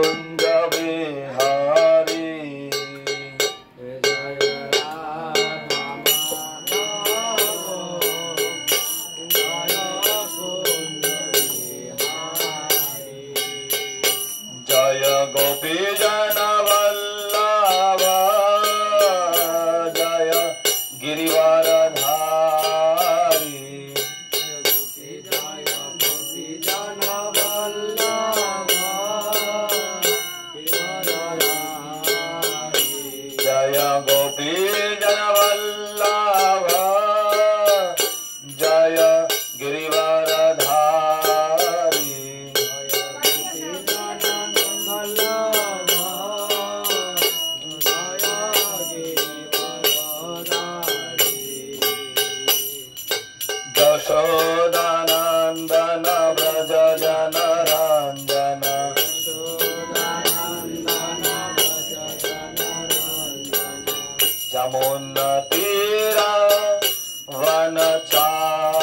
कुंज बिहारी जय गोपी जन वल्लभ जय गिरिवरधारी जय गोपी जन वल्लभ जय गिरिवरधारी यशोदानंदन व्रज जन रंजन यमुना तीर वनचारी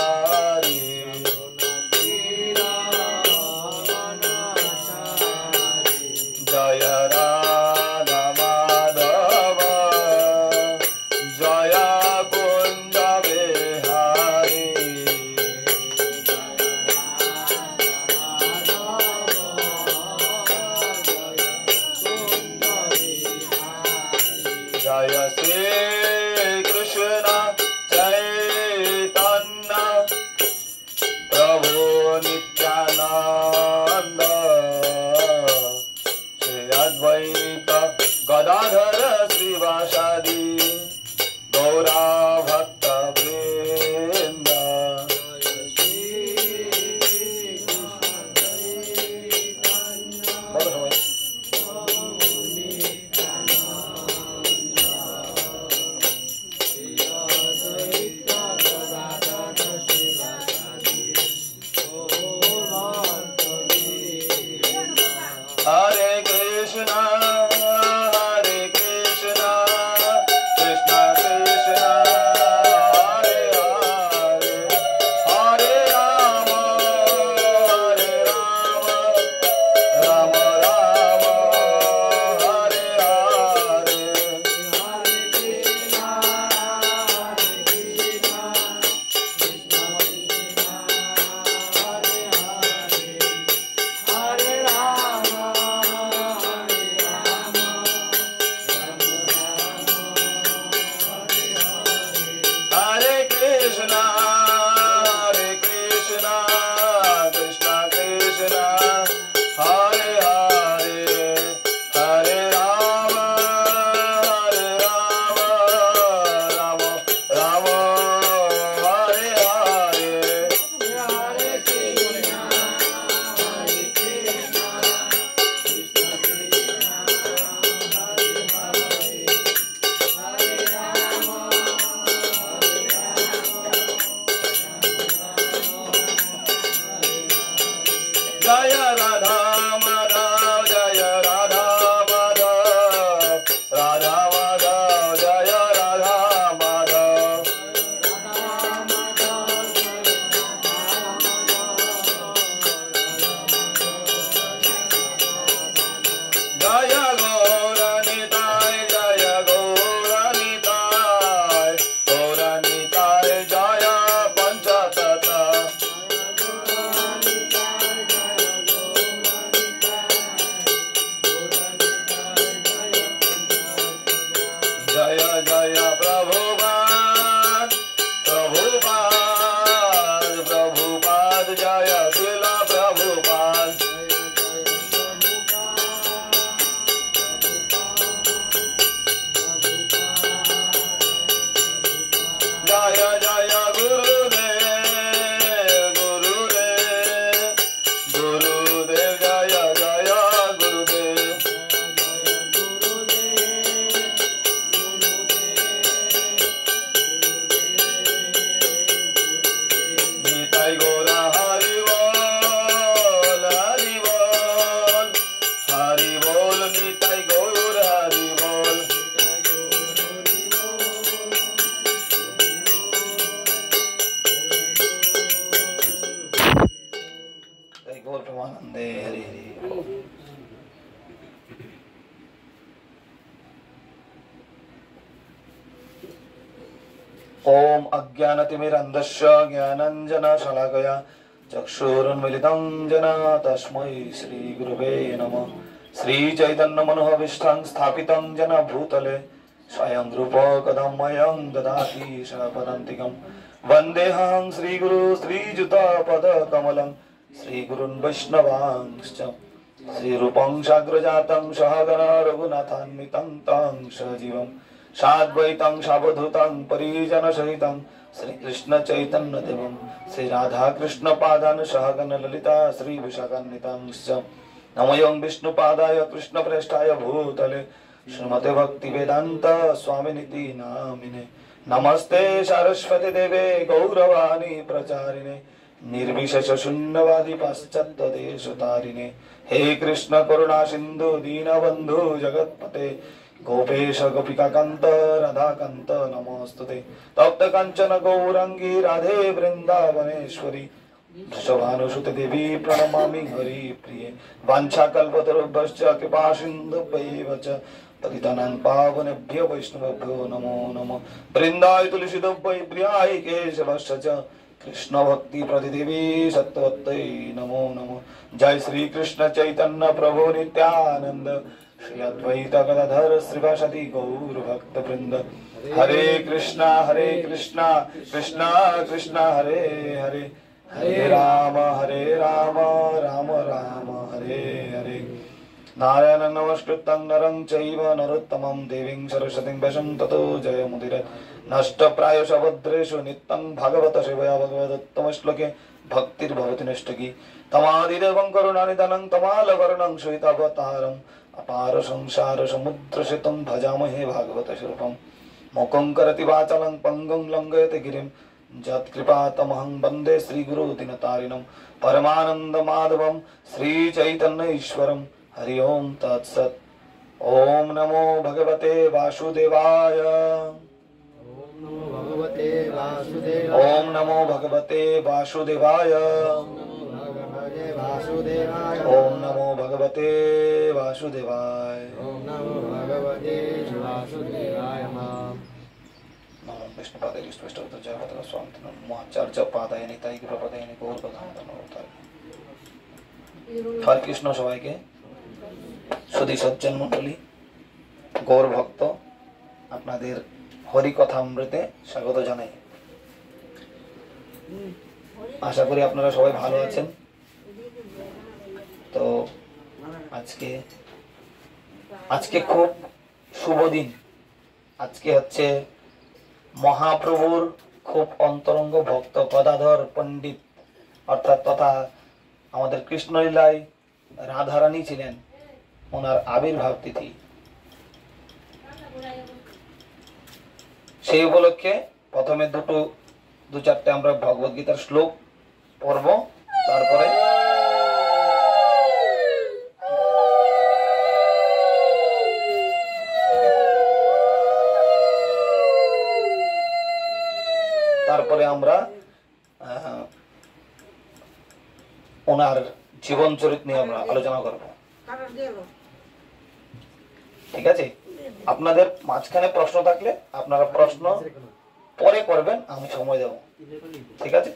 जय राधा माधव जय कुंज बिहारी जय श्री कृष्ण चैतन्य प्रभु नित्यानंद श्री अद्वैत गदाधर श्रीवासादि गौरा भक्त वृंद हरे कृष्णा कृष्णा कृष्णा हरे हरे हरे राम राम राम हरे हरे ओम अज्ञानतिमिरन्धस्य ज्ञानाञ्जनशलाकया चक्षुरुन्मीलितं येन तस्मै श्रीगुरुवे नमः। श्रीचैतन्यमनोभीष्टं स्थापितं येन भूतले स्वयं रूप कदा मह्यं ददाति सपदान्तिकं। वन्देऽहं श्रीगुरु श्रीयुतपदकमलं श्रीगुरुन् वैष्णवांश्च श्रीरूपं साग्रजातं सहगण रघुनाथान्वितं तं सजीवं साद्वैतं सावधूतं परिजनसहितं श्रीकृष्ण चैतन्य देवं श्री राधा कृष्ण पादान सहगण ललिता श्री विशाखान्वितांश्च। नमोऽयं विष्णुपादाय कृष्णप्रेष्ठाय भूतले श्रीमते भक्ति वेदांत स्वामिनिति नामिने। नमस्ते सरस्वती देवे गौरवाणी प्रचारिणे निर्विशेष शून्यवादी पाश्चात्य देशतारिणे। हे कृष्ण करुणा सिंधु दीनबंधु जगत्पते गोपेश गोपिकाकांत राधाकांत नमोस्तुते। तप्त कांचन गौरांगी राधे वृंदावनेश्वरी वृषभानुसुते देवी प्रणमामि हरिप्रिये। वाञ्छाकल्पतरुभ्यश्च कृपासिन्धुभ्यैव च पतितानां पावनेभ्यो वैष्णवेभ्यो नमो नमः। वृन्दाय तुलसीदेव्यै प्रियाय केशवस्य च कृष्ण भक्ति प्रतिदेवी सत्त्ववत्यै नमो नमः। जय श्री कृष्ण चैतन्य प्रभु नित्यानंद श्री अद्वैत गदाधर श्रीवासदि गौर भक्त वृंद। हरे कृष्णा कृष्णा कृष्णा हरे हरे हरे राम राम राम हरे हरे। नारायणं नमस्कृतं नरं चैव नरोत्तमं देवीं सरस्वतीं व्यासं ततो जयमुदीरये। नष्टप्रायश भद्रेषु नित्यं भगवत सेवया भगवदुत्तमश्लोके भक्तिर्भवति नष्टकी। तमादिदेवं करुणानिधानं तमालवर्णं श्वेतावतारम् अपार संसार समुद्रसेतुं भजामहे भागवतस्वरूपं। मूकं करोति वाचालं पङ्गुं लङ्घयति गिरिं यत्कृपातमहं वन्दे श्रीगुरु दीनतारिणं परमानन्दमाधवं श्रीचैतन्य ईश्वरं। हरि ओं तत्सत्। ओम नमो भगवते वासुदेवाय। ओम नमो भगवते वासुदेवाय। ओम नमो भगवते वासुदेवाय। ओम नमो भगवते वासुदेवाय। विष्णुपादाय विष्णुष्टोत्तरजयपतः स्वामिते नमः। आचार्यपादाय निताय कृपापादाय गौरभक्ताय नमः। हरे कृष्ण সবাইকে সুধী সজ্জন মণ্ডলী গৌর ভক্ত আপনাদের হরি কথা অমৃতে স্বাগত জানাই। আশা করি আপনারা সবাই ভালো আছেন। তো আজকে খুব শুভ দিন। আজকে হচ্ছে মহাপ্রভুর খুব অন্তরঙ্গ ভক্ত গদাধর পণ্ডিত অর্থাৎ তথা আমাদের কৃষ্ণলীলায় রাধারানী ছিলেন, ওনার আবির্ভাব তিথি। সেই উপলক্ষে প্রথমে দু চারটে আমরা ভগবদ গীতার শ্লোক পড়ব, তারপরে আমরা ওনার জীবন চরিত নিয়ে আমরা আলোচনা করব। ঠিক আছে? আপনাদের মাঝখানে প্রশ্ন থাকলে আপনারা প্রশ্ন পরে করবেন, আমি সময় দেব। ঠিক আছে?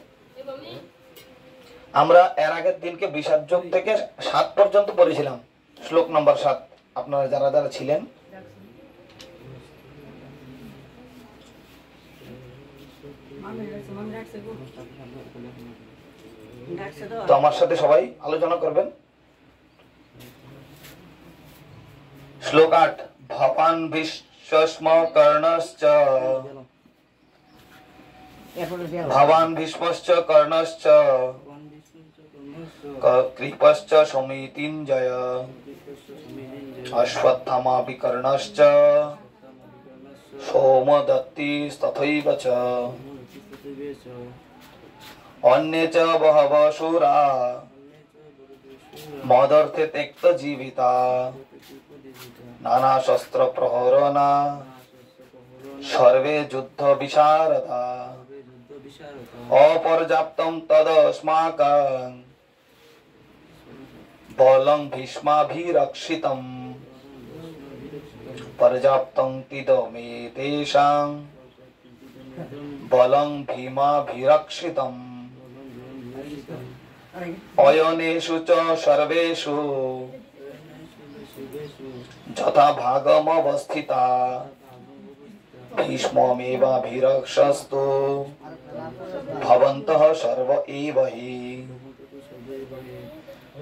আমরা এর আগের দিনকে বিষাদ যোগ থেকে 7 পর্যন্ত পড়েছিলাম, শ্লোক নাম্বার 7। আপনারা যারা ছিলেন তো আমার সাথে সবাই আলোচনা করবেন। শ্লোক 8 ভবান ভীষ্ম কর্ণশ্চ ভবান ভীষ্মশ্চ কর্ণশ্চ কৃপশ্চ সমিতিঞ্জয় অশ্বত্থামাপি কর্ণশ্চ সোমদত্তি তথৈব চ अन्ये च बहवः शूरा मदर्थे त्यक्त जीविता नाना शस्त्र प्रहरणा सर्वे युद्ध विशारदा अपर्याप्तं तदस्माकं बलं भीष्माभिरक्षितं पर्याप्तं तिदमेतेषां বলং ভীমাভিরক্ষিতম অয়নেষু চ সর্বেষু যথা ভাগমবস্থিতা ভীষ্মমেবাভিরক্ষস্তু ভবন্তঃ সর্ব এব হি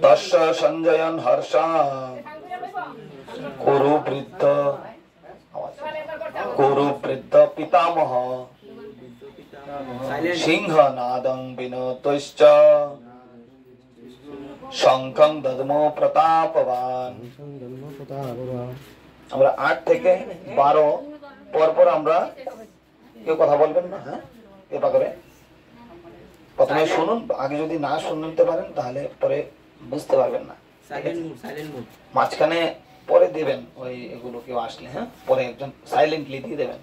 তস্য সঞ্জয়ন হর্ষাৎ কুরু বৃদ্ধ পিতামহ সিংহনাদং বিনোতশ্চ শঙ্খং দদ্মো প্রতাপবান। আমরা 8 থেকে 12 পরপর আমরা কেউ কথা বলবেন না, হ্যাঁ কৃপা করে প্রথমে শুনুন, আগে যদি না শুনতে পারেন তাহলে পরে বুঝতে পারবেন না। মাঝখানে পরে দেবেন ওই এগুলো কেউ আসলে, হ্যাঁ পরে একজন সাইলেন্টলি দিয়ে দেবেন।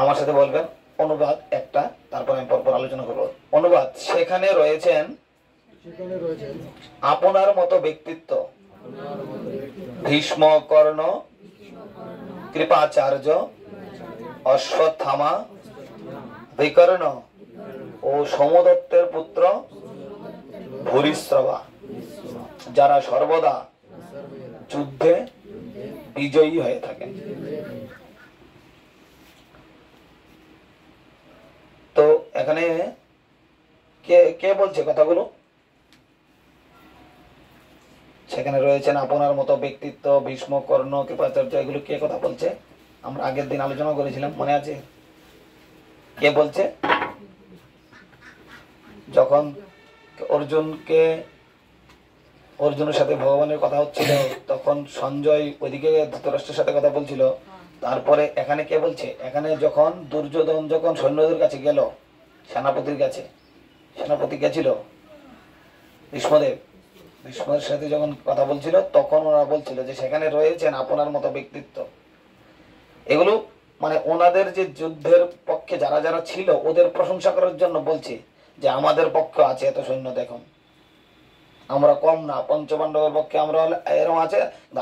আমার সাথে বলবেন অনুবাদ একটা, তারপর আমি পরপর আলোচনা করব। অনুবাদ। সেখানে রয়েছেন আপনার মতো ব্যক্তিত্ব ভীষ্ম, কর্ণ, কৃপাচার্য, অশ্বত্থামা, বিকর্ণ ও সোমদত্তের পুত্র ভূরিশ্রবা, যারা সর্বদা যুদ্ধে বিজয়ী হয়ে থাকেন। তো এখানে কে কে বলছে কথাগুলো? সেখানে রয়েছেন আপনার মতো ব্যক্তিত্ব ভীষ্ম, কর্ণ, কৃপাচার্য, এগুলো কে কথা বলছে? আমরা আগের দিন আলোচনা করেছিলাম, মনে আছে? কে বলছে? যখন অর্জুনের সাথে ভগবানের কথা হচ্ছিল, তখন সঞ্জয় ওইদিকে ধৃতরাষ্ট্রের সাথে কথা বলছিল। তারপরে এখানে কে বলছে? এখানে যখন দুর্যোধন যখন সৈন্যদের কাছে গেল, সেনাপতির কাছে, সেনাপতি গেছিল ভীষ্মের সাথে যখন কথা বলছিল, তখন ওরা বলছিল যে সেখানে রয়েছেন আপনার মতো ব্যক্তিত্ব। এগুলো মানে ওনাদের যে যুদ্ধের পক্ষে যারা যারা ছিল ওদের প্রশংসা করার জন্য বলছে যে আমাদের পক্ষে আছে এত সৈন্য, দেখুন আমরা কম না, পঞ্চপাণ্ডবের পক্ষে আমরা এরকম আছে,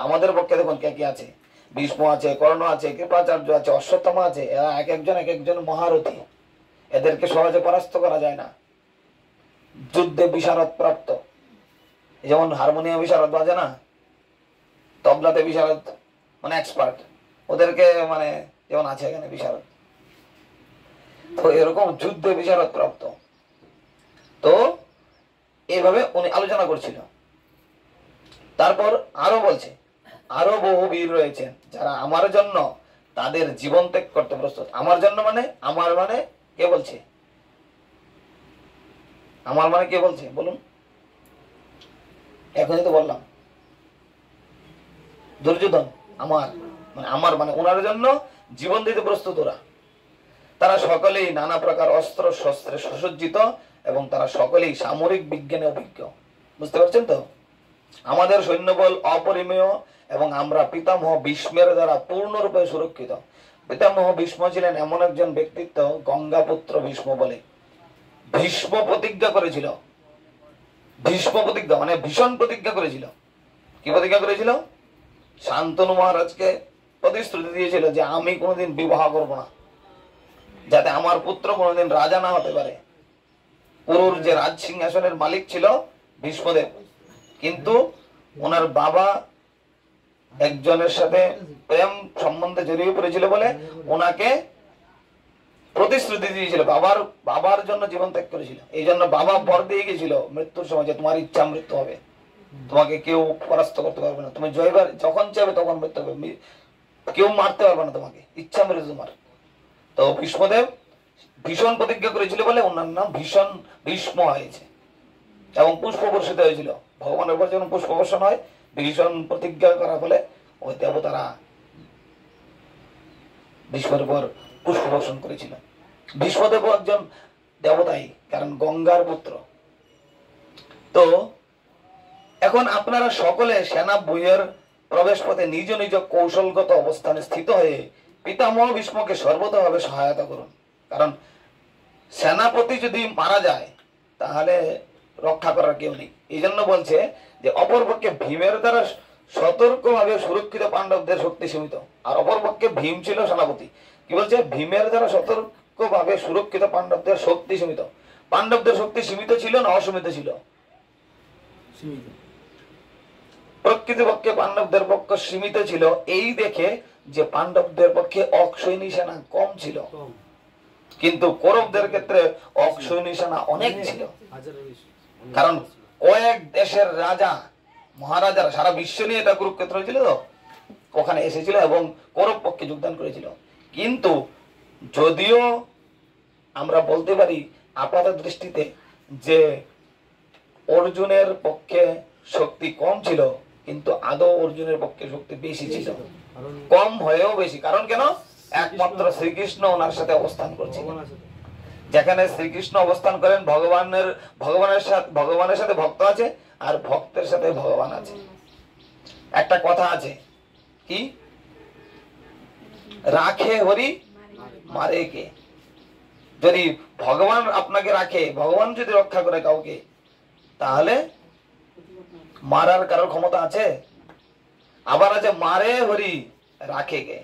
আমাদের পক্ষে দেখুন কে কে আছে, ভীষ্ম আছে, কর্ণ আছে, কৃপাচার্য আছে, অশ্বত্থামা আছে। এরা এক একজন মহারথী, এদেরকে সহজে পরাস্ত করা যায় না। যুদ্ধে বিশারদ প্রাপ্ত, যেমন হারমোনিয়াম বিশারদ বাজে না, তবলাতে বিশারদ মানে এক্সপার্ট, ওদেরকে মানে যেমন আছে এখানে বিশারদ, তো এরকম যুদ্ধে বিশারদ প্রাপ্ত। তো এইভাবে উনি আলোচনা করছিল। তারপর আরো বলছে আরো বহু বীর রয়েছেন যারা আমার জন্য তাদের জীবন ত্যাগ করতে প্রস্তুত। আমার জন্য মানে আমার মানে কে বলছে? আমার মানে কে বলছে বলুন? এখনই তো বললাম দুর্যোধন। আমার মানে ওনার জন্য জীবন দিতে প্রস্তুত ওরা। তারা সকলেই নানা প্রকার অস্ত্র শস্ত্রে সুসজ্জিত এবং তারা সকলেই সামরিক বিজ্ঞানে অভিজ্ঞ। বুঝতে পারছেন তো? আমাদের সৈন্যবল অপরিমেয় এবং আমরা পিতামহ ভীষ্মের দ্বারা পূর্ণরূপে সুরক্ষিত। পিতামহ ভীষ্ম ছিলেন এমন একজন ব্যক্তিত্ব, গঙ্গাপুত্র ভীষ্ম বলে। ভীষ্ম প্রতিজ্ঞা করেছিল, ভীষ্ম প্রতিজ্ঞা মানে ভীষণ প্রতিজ্ঞা করেছিল। কি প্রতিজ্ঞা করেছিল? শান্তনু মহারাজকে প্রতিশ্রুতি দিয়েছিল যে আমি কোনোদিন বিবাহ করব না, যাতে আমার পুত্র কোনোদিন রাজা না হতে পারে। পুরুর যে রাজ সিংহাসনের মালিক ছিল ভীষ্মদেব, কিন্তু ওনার বাবা একজনের সাথে প্রেম সম্বন্ধে জড়িয়ে পড়েছিল বলে ওনাকে প্রতিশ্রুতি দিয়েছিল, বাবার জন্য জীবন ত্যাগ করেছিল। এই জন্য বাবা বর দিয়ে গেছিল মৃত্যুর সময় যে তোমার ইচ্ছা মৃত্যু হবে, তোমাকে কেউ পরাস্ত করতে পারবে না, তুমি জয়বার যখন চাইবে তখন মৃত্যু হবে, কেউ মারতে পারবে না তোমাকে, ইচ্ছা মৃত্যু তোমার। তো ভীষ্মদেব ভীষণ প্রতিজ্ঞা করেছিল বলে ওনার নাম ভীষণ ভীষ্ম হয়েছে। এবং পুষ্প বর্ষিত হয়েছিল, ভগবানের উপর যখন পুষ্প বর্ষণ হয়, ভীষণ প্রতিজ্ঞা করা বলে ওই দেবতারা ভীষ্মের উপর পুষ্প বর্ষণ করেছিল। ভীষ্মদেব একজন দেবতাই, কারণ গঙ্গার পুত্র। তো এখন আপনারা সকলে সেনা বইয়ের প্রবেশ পথে নিজ নিজ কৌশলগত অবস্থানে স্থিত হয়ে পিতামহ ভীষ্মকে সর্বতভাবে সহায়তা করুন। কারণ সেনাপতি যদি মারা যায় তাহলে রক্ষা করার কেউ নেই। এই জন্য বলছে যে অপরপক্ষে ভীমের দ্বারা সতর্কভাবে সুরক্ষিত পাণ্ডবদের শক্তি সীমিত, আর অপরপক্ষে ভীম ছিল সেনাপতি। কি বলছে? ভীমের দ্বারা সতর্কভাবে সুরক্ষিত পাণ্ডবদের শক্তি সীমিত। পাণ্ডবদের শক্তি সীমিত ছিল না অসীমিত ছিল? প্রকৃতপক্ষে পাণ্ডবদের পক্ষে সীমিত ছিল, এই দেখে যে পাণ্ডবদের পক্ষে অক্ষয়ণী সেনা কম ছিল, কিন্তু কৌরবদের ক্ষেত্রে অক্ষয়ণী সেনা অনেক ছিল। কারণ কয়েক দেশের রাজা মহারাজারা সারা বিশ্ব নিয়ে এটা কুরুক্ষেত্র হয়েছিল, তো ওখানে এসেছিল এবং কৌরব পক্ষে যোগদান করেছিল। কিন্তু যদিও আমরা বলতে পারি আপাত দৃষ্টিতে যে অর্জুনের পক্ষে শক্তি কম ছিল, কিন্তু আদৌ অর্জুনের পক্ষে শক্তি বেশি ছিল, কম হয়েও বেশি। কারণ কেন? একমাত্র শ্রীকৃষ্ণ ওনার সাথে অবস্থান করছে। যেখানে শ্রীকৃষ্ণ অবস্থান করেন, ভগবানের সাথে ভক্ত আছে, আর ভক্তের সাথে ভগবান আছে। একটা কথা আছে, কি? রাখে হরি মারে কে। যদি ভগবান আপনাকে রাখে, ভগবান যদি রক্ষা করে কাউকে, তাহলে মারার কারোর ক্ষমতা আছে? আবার আছে মারে হরি রাখে কে।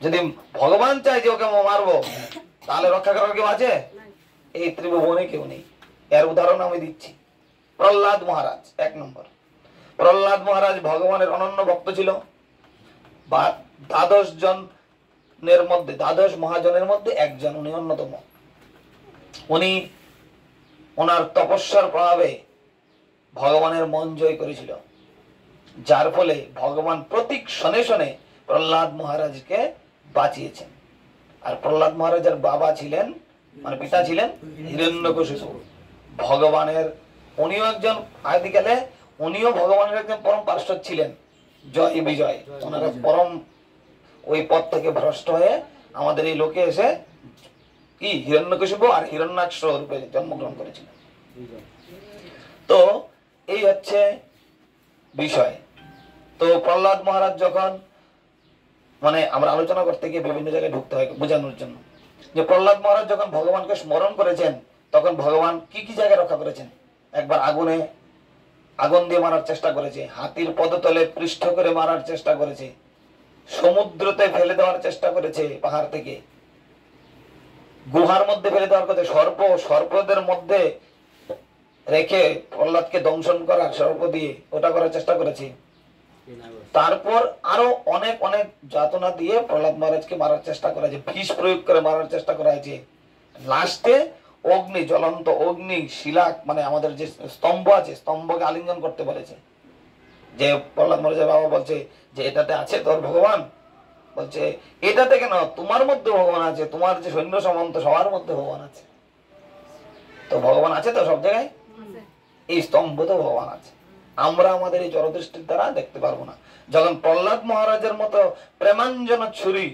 যদি ভগবান চাই যে ওকে মারবো, তাহলে রক্ষা করার কেউ আছে? এই ত্রিভুবনে কেউ নেই। এর উদাহরণ আমি দিচ্ছি। প্রহ্লাদ মহারাজ 1 নম্বর। প্রহ্লাদ মহারাজ ভগবানের অনন্য ভক্ত ছিল, বা 12 মহাজনের মধ্যে একজন, উনি অন্যতম। উনি ওনার তপস্যার প্রভাবে ভগবানের মন জয় করেছিল, যার ফলে ভগবান প্রতি ক্ষণে ক্ষণে প্রহ্লাদ মহারাজকে বাঁচিয়েছেন। আর প্রহ্লাদ মহারাজের বাবা ছিলেন, মানে পিতা ছিলেন হিরণ্যকশিপু। ভগবানের উনিও একজন, আদিকালে উনিও ভগবানের একজন পরম পার্শ্বদ ছিলেন, জয় বিজয়। ওনারা পরম ওই পথ থেকে ভ্রষ্ট হয়ে আমাদের এই লোকে এসে কি হিরণ্যকশিপু আর হিরণ্যাক্ষ রূপে জন্মগ্রহণ করেছিলেন। তো এই হচ্ছে বিষয়। তো প্রহ্লাদ মহারাজ যখন, মানে আমরা আলোচনা করতে গিয়ে বিভিন্ন জায়গায় ঢুকতে হয় বোঝানোর জন্য, যে প্রহ্লাদ মহারাজ যখন ভগবানকে স্মরণ করেছেন, তখন ভগবান কি কি জায়গায় রক্ষা করেছেন? একবার আগুন দিয়ে মারার চেষ্টা করেছে, হাতির পদতলে পৃষ্ঠ করে মারার চেষ্টা করেছে, সমুদ্রতে ফেলে দেওয়ার চেষ্টা করেছে, পাহাড় থেকে গুহার মধ্যে ফেলে দেওয়ার কথা, সর্পদের মধ্যে রেখে প্রহ্লাদকে দংশন করা, সর্প দিয়ে ওটা করার চেষ্টা করেছে। তারপর আরো অনেক অনেক যাতনা দিয়ে প্রহ্লাদ মহারাজকে মারার চেষ্টা করা হয়েছে, বিষ প্রয়োগ করে মারার চেষ্টা করা হয়েছে। লাস্টে জ্বলন্ত অগ্নি শিলা, মানে আমাদের যে স্তম্ভ আছে, স্তম্ভকে আলিঙ্গন করতে বলেছে। যে প্রহ্লাদ মহারাজের বাবা বলছে যে এটাতে আছে তোর ভগবান, বলছে এটাতে কেন, তোমার মধ্যে ভগবান আছে, তোমার যে সৈন্য সামন্ত সবার মধ্যে ভগবান আছে। তো ভগবান আছে তো সব জায়গায়, এই স্তম্ভ তো ভগবান আছে, আমরা আমাদের এই জড়দৃষ্টির দ্বারা দেখতে পারবো না। যখন প্রহ্লাদ মহারাজের মতো প্রেমাঞ্জন ছুরি,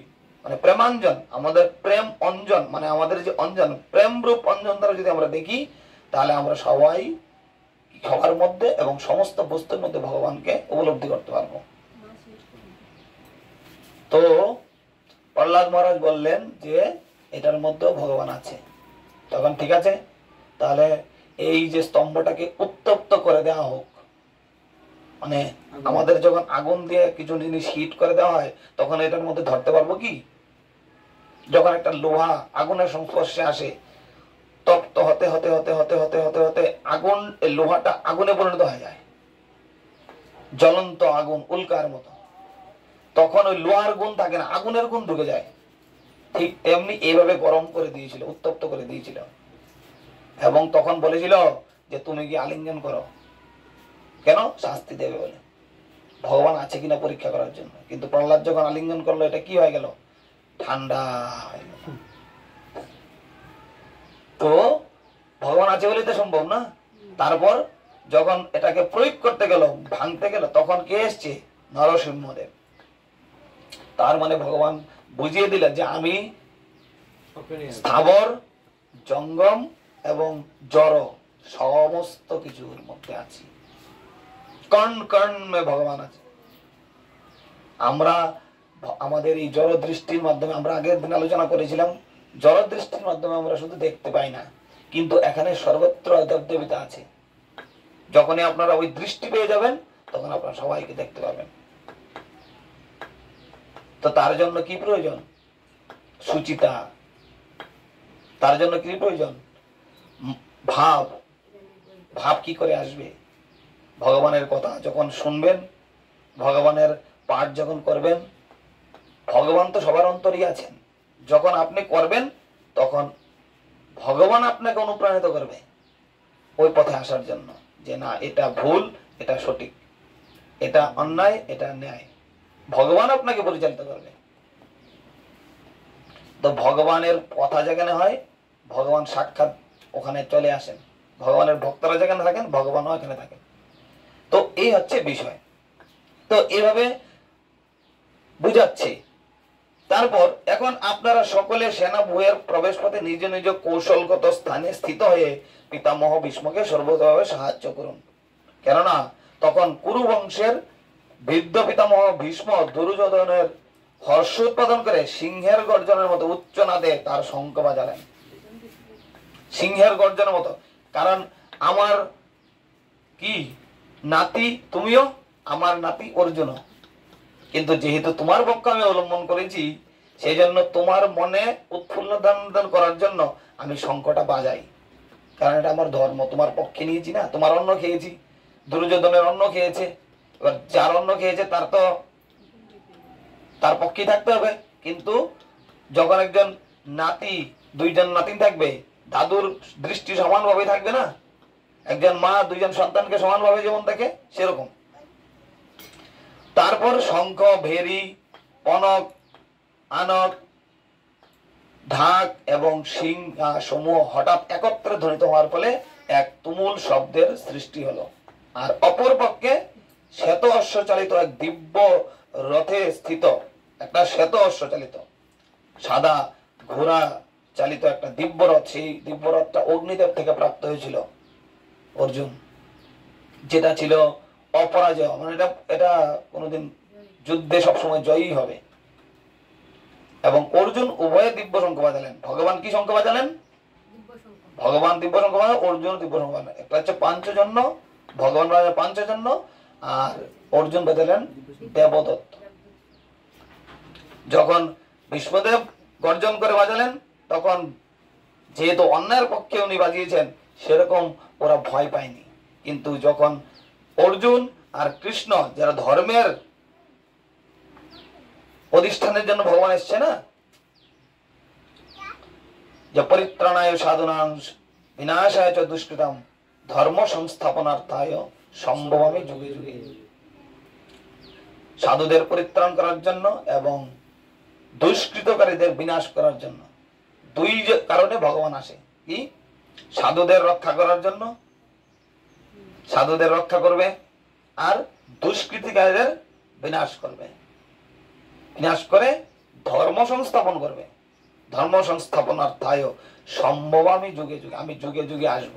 মানে প্রেমাঞ্জন, আমাদের প্রেম অঞ্জন, মানে আমাদের যে অঞ্জন, প্রেম রূপ অঞ্জন দ্বারা যদি আমরা দেখি, তাহলে আমরা সবাই সবার মধ্যে এবং সমস্ত বস্তুর মধ্যে ভগবানকে উপলব্ধি করতে পারবো। তো প্রহ্লাদ মহারাজ বললেন যে এটার মধ্যেও ভগবান আছে। তখন ঠিক আছে, তাহলে এই যে স্তম্ভটাকে উত্তপ্ত করে দেওয়া হোক। মানে আমাদের যখন আগুন দিয়ে কিছু জিনিস হিট করে দেওয়া হয়, তখন এটার মধ্যে ধরতে পারবো কি? যখন একটা লোহা আগুনের সংস্পর্শে আসে, তপ্ত হতে হতে হতে হতে হতে হতে হতে আগুন, এই লোহাটা আগুনে পরিণত হয়ে যায়, জ্বলন্ত আগুন, উল্কার মতো। তখন ওই লোহার গুণ থাকে না, আগুনের গুণ ঢুকে যায়। ঠিক তেমনি এইভাবে গরম করে দিয়েছিল, উত্তপ্ত করে দিয়েছিল, এবং তখন বলেছিল যে তুমি কি আলিঙ্গন করো। কেন? শাস্তি দেবে বলে, ভগবান আছে কিনা পরীক্ষা করার জন্য। কিন্তু প্রহ্লাদ যখন আলিঙ্গন করলো, এটা কি হয়ে গেল? ঠান্ডা হয়ে গেল। তো ভগবান আছে বলেই তো সম্ভব না। তারপর যখন এটাকে প্রয়োগ করতে গেল, ভাঙতে গেল, তখন কে এসছে? নরসিংহদেব। তার মানে ভগবান বুঝিয়ে দিলেন যে আমি স্থাবর, জঙ্গম এবং জড় সমস্ত কিছুর মধ্যে আছি, কণ কণ মে ভগবান আছে। আমরা আমাদের এই জড় দৃষ্টির মাধ্যমে, আমরা আগের দিন আলোচনা করেছিলাম, জড় দৃষ্টির মাধ্যমে আমরা শুধু দেখতে পাই না, কিন্তু এখানে সর্বত্র দেব দেবতা আছে। যখনই আপনারা ওই দৃষ্টি পেয়ে যাবেন, তখন আপনারা সবাইকে দেখতে পাবেন। তো তার জন্য কি প্রয়োজন? সুচিতা। তার জন্য কি প্রয়োজন? ভাব। ভাব কি করে আসবে? ভগবানের কথা যখন শুনবেন, ভগবানের পাঠ যখন করবেন, ভগবান তো সবার অন্তরই আছেন, যখন আপনি করবেন তখন ভগবান আপনাকে অনুপ্রাণিত করবে ওই পথে আসার জন্য, যে না এটা ভুল, এটা সঠিক, এটা অন্যায়, এটা ন্যায়। ভগবান আপনাকে পরিচালিত করবে। তো ভগবানের কথা যেখানে হয়, ভগবান সাক্ষাৎ ওখানে চলে আসেন। ভগবানের ভক্তরা যেখানে থাকেন, ভগবানও এখানে থাকেন। তো এই হচ্ছে বিষয়। তো এইভাবে বুঝাচ্ছি। তারপর এখন আপনারা সকলে সেনা ভূয়ের প্রবেশ পথে নিজ নিজ কৌশলগত স্থানে স্থিত হয়ে পিতামহ ভীষ্মকে সর্বতভাবে সাহায্য করুন। কেননা তখন কুরু বংশের বৃদ্ধ পিতামহ ভীষ্ম দুর্যোধনের হর্ষ উৎপাদন করে সিংহের গর্জনের মতো উচ্চ নাদে তার শঙ্খ বাজালেন। সিংহের গর্জনের মতো। কারণ আমার কি নাতি তুমিও, আমার নাতি অর্জুনও, কিন্তু যেহেতু তোমার পক্ষ আমি অবলম্বন করেছি, সেই জন্য তোমার মনে উৎফুল্ল দান করার জন্য আমি শঙ্খটা বাজাই। কারণ এটা আমার ধর্ম, তোমার পক্ষে নিয়েছি না। তোমার অন্ন খেয়েছি, দুর্যোধনের অন্ন খেয়েছে, এবার যার অন্ন খেয়েছে তার তো তার পক্ষেই থাকতে হবে। কিন্তু যখন একজন নাতি, দুইজন নাতি থাকবে, দাদুর দৃষ্টি সমানভাবে থাকবে না? একজন মা দুইজন সন্তানকে সমানভাবে যেমন দেখে, সেরকম। তারপর শঙ্খ, ভেরি, পনক, আনক, ঢাক এবং সিং সমূহ হঠাৎ একত্রে ধ্বনিত হওয়ার ফলে এক তুমুল শব্দের সৃষ্টি হলো। আর অপর পক্ষে শ্বেত অশ্ব চালিত এক দিব্য রথে স্থিত একটা শ্বেত অশ্ব চালিত সাদা ঘোড়া চালিত একটা দিব্য রথ, সেই দিব্য রথটা অগ্নিদেব থেকে প্রাপ্ত হয়েছিল অর্জুন, যেটা ছিল অপরাজয়। মানে এটা কোনোদিন যুদ্ধে সবসময় জয়ী হবে। এবং অর্জুন উভয়ে দিব্য শঙ্খ বাজালেন। ভগবান কি শঙ্খ বাজালেন? ভগবান দিব্য শঙ্খ বাজালেন, অর্জুন দিব্য শঙ্খ বাজালেন। একটা হচ্ছে পাঞ্চজন্য, ভগবান বাজালেন পাঞ্চজন্য, আর অর্জুন বাজালেন দেবদত্ত। যখন ভীষ্মদেব গর্জন করে বাজালেন, তখন যেহেতু অন্যায়ের পক্ষে উনি বাজিয়েছেন, সেরকম ওরা ভয় পায়নি। কিন্তু যখন অর্জুন আর কৃষ্ণ, যারা ধর্মের প্রতিষ্ঠানের জন্য ভগবান এসছে না, যে পরিত্রাণায় সাধুনাং বিনাশায় চ দুষ্কৃতম ধর্ম সংস্থাপনার্থায় সম্ভবামি যুগে যুগে, সাধুদের পরিত্রাণ করার জন্য এবং দুষ্কৃতকারীদের বিনাশ করার জন্য, দুই কারণে ভগবান আসে। কি? সাধুদের রক্ষা করার জন্য, সাধুদের রক্ষা করবে, আর দুষ্কৃতিকারীদের বিনাশ করবে। বিনাশ করে ধর্ম সংস্থাপন করবে। ধর্ম সংস্থাপনার্থায় সম্ভবামি যুগে যুগে, আমি যুগে যুগে আসব।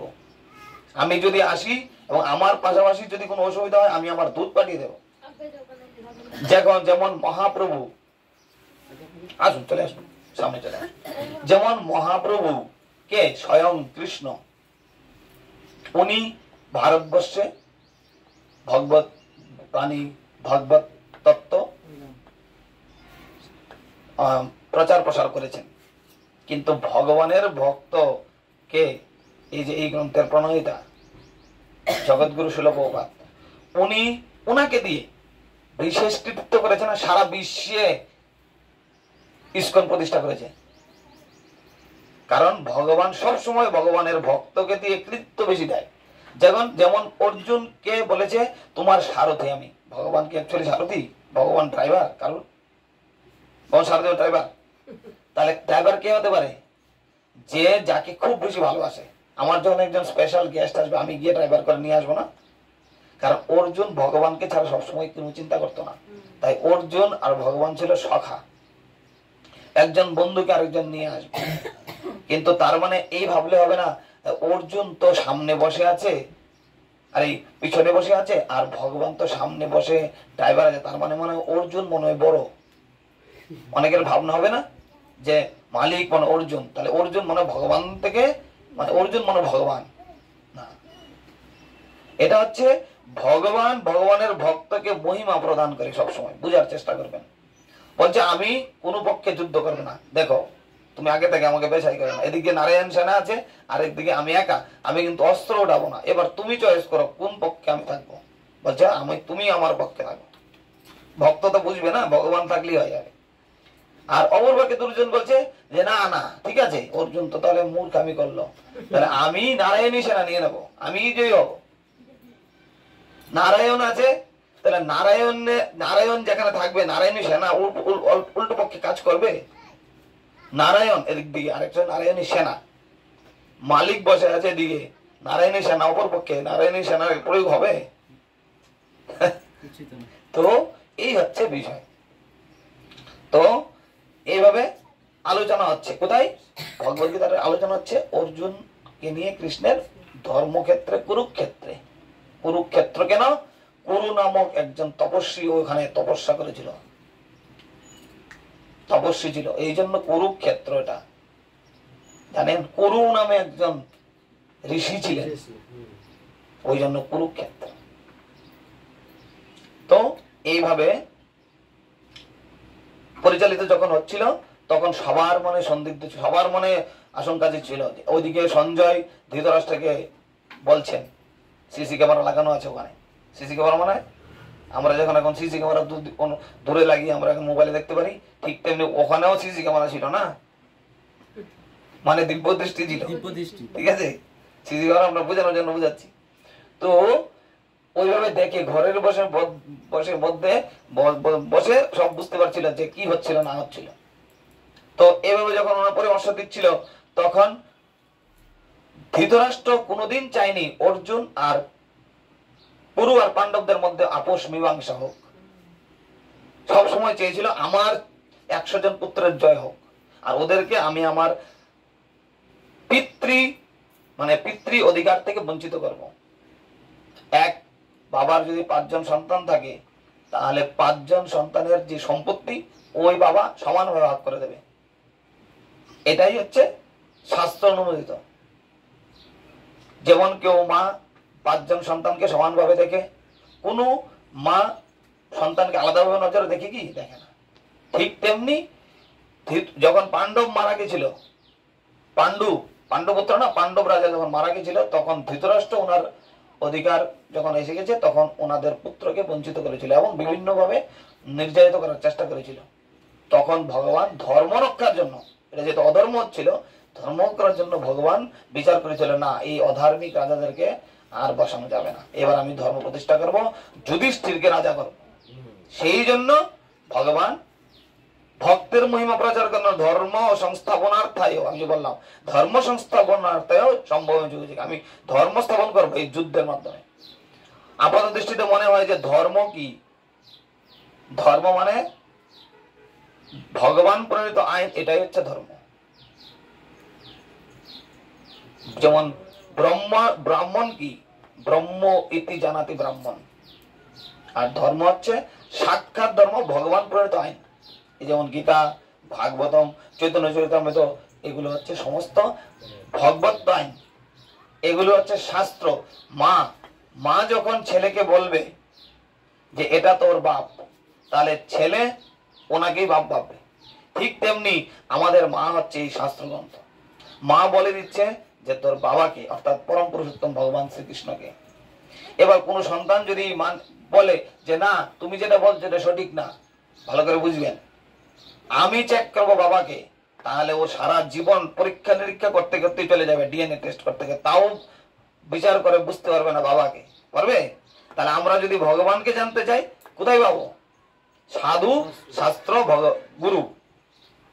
আমি যদি আসি এবং আমার পাশাপাশি যদি কোনো অসুবিধা হয়, আমি আমার দূত পাঠিয়ে দেব। যেমন মহাপ্রভু, আসুন চলে আসুন, সামনে চলে আসুন। যেমন মহাপ্রভু কে স্বয়ং কৃষ্ণ, উনি ভারতবর্ষে ভগবত প্রাণী, ভগবত তত্ত্ব প্রচার প্রসার করেছেন। কিন্তু ভগবানের ভক্ত কে, এই যে এই গ্রন্থের প্রণয়িতা জগৎগুরু শিল প্রভুপাদ, উনি উনাকে দিয়ে বিশেষ কৃতিত্ব করেছেন, সারা বিশ্বে ইস্কন প্রতিষ্ঠা করেছে। কারণ ভগবান সব সময় ভগবানের ভক্তকে দিয়ে কৃতিত্ব বেশি দেয়। যেমন অর্জুনকে বলেছে তোমার সারথি আমি। ভগবান কি অ্যাকচুয়ালি সারথি? ভগবান ড্রাইভার? কারণ সারথি ড্রাইভার। তাহলে ড্রাইভার কে হতে পারে? যে যাকে খুব বেশি ভালোবাসে। আমার যখন একজন স্পেশাল গেস্ট আসবে, আমি গিয়ে ড্রাইভার করে নিয়ে আসবো না? কারণ অর্জুন ভগবানকে ছাড়া সবসময় কোনো চিন্তা করতো না। তাই অর্জুন আর ভগবান ছিল সখা, একজন বন্ধুকে আরেকজন নিয়ে আসবে। কিন্তু তার মানে এই ভাবলে হবে না অর্জুন তো সামনে বসে আছে আর এই পিছনে বসে আছে, আর ভগবান তো সামনে বসে ড্রাইভার আছে, তার মানে মনে হয় অর্জুন মনে হয় বড়। অনেকের ভাবনা হবে না যে মালিক মানে অর্জুন, তাহলে অর্জুন মনে ভগবান থেকে, মানে অর্জুন মনে ভগবান না। এটা হচ্ছে ভগবান ভগবানের ভক্তকে মহিমা প্রদান করে সবসময়, বুঝার চেষ্টা করবেন। বলছে আমি কোনো পক্ষে যুদ্ধ করবো না, দেখো তুমি আগে থেকে আমাকে বেছাই করো না, এদিকে নারায়ণ সেনা আছে আর একদিকে আমি একা, আমি কিন্তু অস্ত্র উঠাবো না, এবার তুমি চয়েস করো কোন পক্ষে আমি থাকবো। বলছে তুমি আমার পক্ষে থাকো। ভক্ত তো বুঝবে না, ভগবান থাকলেই হয়ে যাবে। আর অপরপক্ষে দুর্যোধন বলছে যে না না ঠিক আছে, অর্জুন তো তাহলে মূর্খামি করলো, তাহলে আমি নারায়ণী সেনা নিয়ে নেবো, আমি জয়ী হব। নারায়ণ আছে, তাহলে নারায়ণ যেখানে থাকবে নারায়ণী সেনা উল্টো পক্ষে কাজ করবে। নারায়ণ এদিক দিকে, আরেকজন নারায়ণী সেনা, মালিক বসে আছে এদিকে, নারায়ণী সেনা অপর পক্ষে, নারায়ণী সেনার প্রয়োগ হবে? তো এই হচ্ছে বিষয়। তো এইভাবে আলোচনা হচ্ছে কোথায়? ভগবদ্গীতার আলোচনা হচ্ছে অর্জুনকে নিয়ে কৃষ্ণের ধর্মক্ষেত্রে কুরুক্ষেত্রে। কুরুক্ষেত্র কেন? কুরু নামক একজন তপস্বী ওখানে তপস্যা করেছিল, তপস্বী ছিল, এই জন্য কুরুক্ষেত্র। এটা জানেন, কুরু নামে একজন ঋষি ছিলেন, ওই জন্য কুরুক্ষেত্র। তো এইভাবে পরিচালিত যখন হচ্ছিল তখন সবার মনে সন্দিগ্ধ, সবার মনে আশঙ্কা ছিল। ওইদিকে সঞ্জয় ধৃতরাষ্ট্রকে বলছেন, সিসি ক্যামেরা লাগানো আছে ওখানে, সিসি ক্যামেরা মানে আমরা যখন এখন সিসি ক্যামেরা দূরে লাগিয়ে আমরা এখন মোবাইলে দেখতে পারি, ঠিক তেমনি ওখানেও সিসি ক্যামেরা ছিল না, মানে দিব্য দৃষ্টি ছিল, ঠিক আছে, সিসি ক্যামেরা আমরা বোঝানোর জন্য বোঝাচ্ছি। তো ওইভাবে দেখে ঘরের বসে সব বুঝতে পারছিল যে কি হচ্ছিল না হচ্ছিল। তো এভাবে যখন ওনার পরামর্শ দিচ্ছিল তখন ধৃতরাষ্ট্র কোনোদিন চায়নি অর্জুন আর কুরু আর পাণ্ডবদের মধ্যে আপোষ মীমাংসা হোক, সব সময় চেয়েছিল আমার 100 জন পুত্রের জয় হোক, আর ওদেরকে আমি আমার পিতৃ অধিকার থেকে বঞ্চিত করব। এক বাবার যদি 5 জন সন্তান থাকে তাহলে 5 জন সন্তানের যে সম্পত্তি ওই বাবা সমানভাবে ভাগ করে দেবে, এটাই হচ্ছে শাস্ত্র অনুমোদিত। যেমন কেউ মা 5 জন সন্তানকে সমানভাবে দেখে, কোন মা সন্তানকে আলাদাভাবে নজরে দেখে কি? দেখে না। ঠিক তেমনি যখন পাণ্ডব মারা গেছিল, পাণ্ডবপুত্র না, পাণ্ডব রাজা যখন মারা গেছিল তখন ধৃতরাষ্ট্র ওনার অধিকার যখন এসে গেছে তখন ওনাদের পুত্রকে বঞ্চিত করেছিল এবং বিভিন্নভাবে নির্যাতিত করার চেষ্টা করেছিল। তখন ভগবান ধর্ম রক্ষার জন্য, এটা যেহেতু অধর্ম হচ্ছিল, ধর্ম করার জন্য ভগবান বিচার করেছিল না এই অধার্মিক রাজাদেরকে আর বসানো যাবে না, এবার আমি ধর্ম প্রতিষ্ঠা করব, যুধিষ্ঠিরকে রাজা করব। সেই জন্য ভগবান ভক্তের মহিমা প্রচার করেন ধর্ম সংস্থাপনার্থায়, আমি যে বললাম ধর্ম সংস্থাপনার্থায় সম্ভব, আমি ধর্ম স্থাপন করবো এই যুদ্ধের মাধ্যমে। আপাত দৃষ্টিতে মনে হয় যে ধর্ম কি? ধর্ম মানে ভগবান প্রণীত আইন, এটাই হচ্ছে ধর্ম। যেমন ব্রাহ্মণ কি? ব্রহ্ম ইতি জানাতি ব্রাহ্মণ। আর ধর্ম হচ্ছে সাক্ষাৎ ধর্ম, ভগবান প্রণীত আইন। যেমন গীতা, ভাগবতম, চৈতন্য চরিতামৃত, এগুলো হচ্ছে সমস্ত ভগবত আইন, এগুলো হচ্ছে শাস্ত্র। মা যখন ছেলেকে বলবে যে এটা তোর বাপ, তাহলে ছেলে ওনাকেই বাপ ভাববে। ঠিক তেমনি আমাদের মা হচ্ছে এই শাস্ত্রগ্রন্থ। মা বলে দিচ্ছে যে তোর বাবাকে, অর্থাৎ পরম পুরুষোত্তম ভগবান শ্রীকৃষ্ণকে। এবার কোন সন্তান যদি বলে যে না তুমি যেটা বলছো এটা সঠিক না, ভালো করে বুঝবেন, আমি চেক করবো বাবাকে, তাহলে ও সারা জীবন পরীক্ষা নিরীক্ষা করতে করতেই চলে যাবে, ডিএনএ টেস্ট করতে, তাও বিচার করে বুঝতে পারবে না বাবাকে, পারবে? তাহলে আমরা যদি ভগবানকে জানতে চাই কোথায় পাবো? সাধু শাস্ত্র গুরু,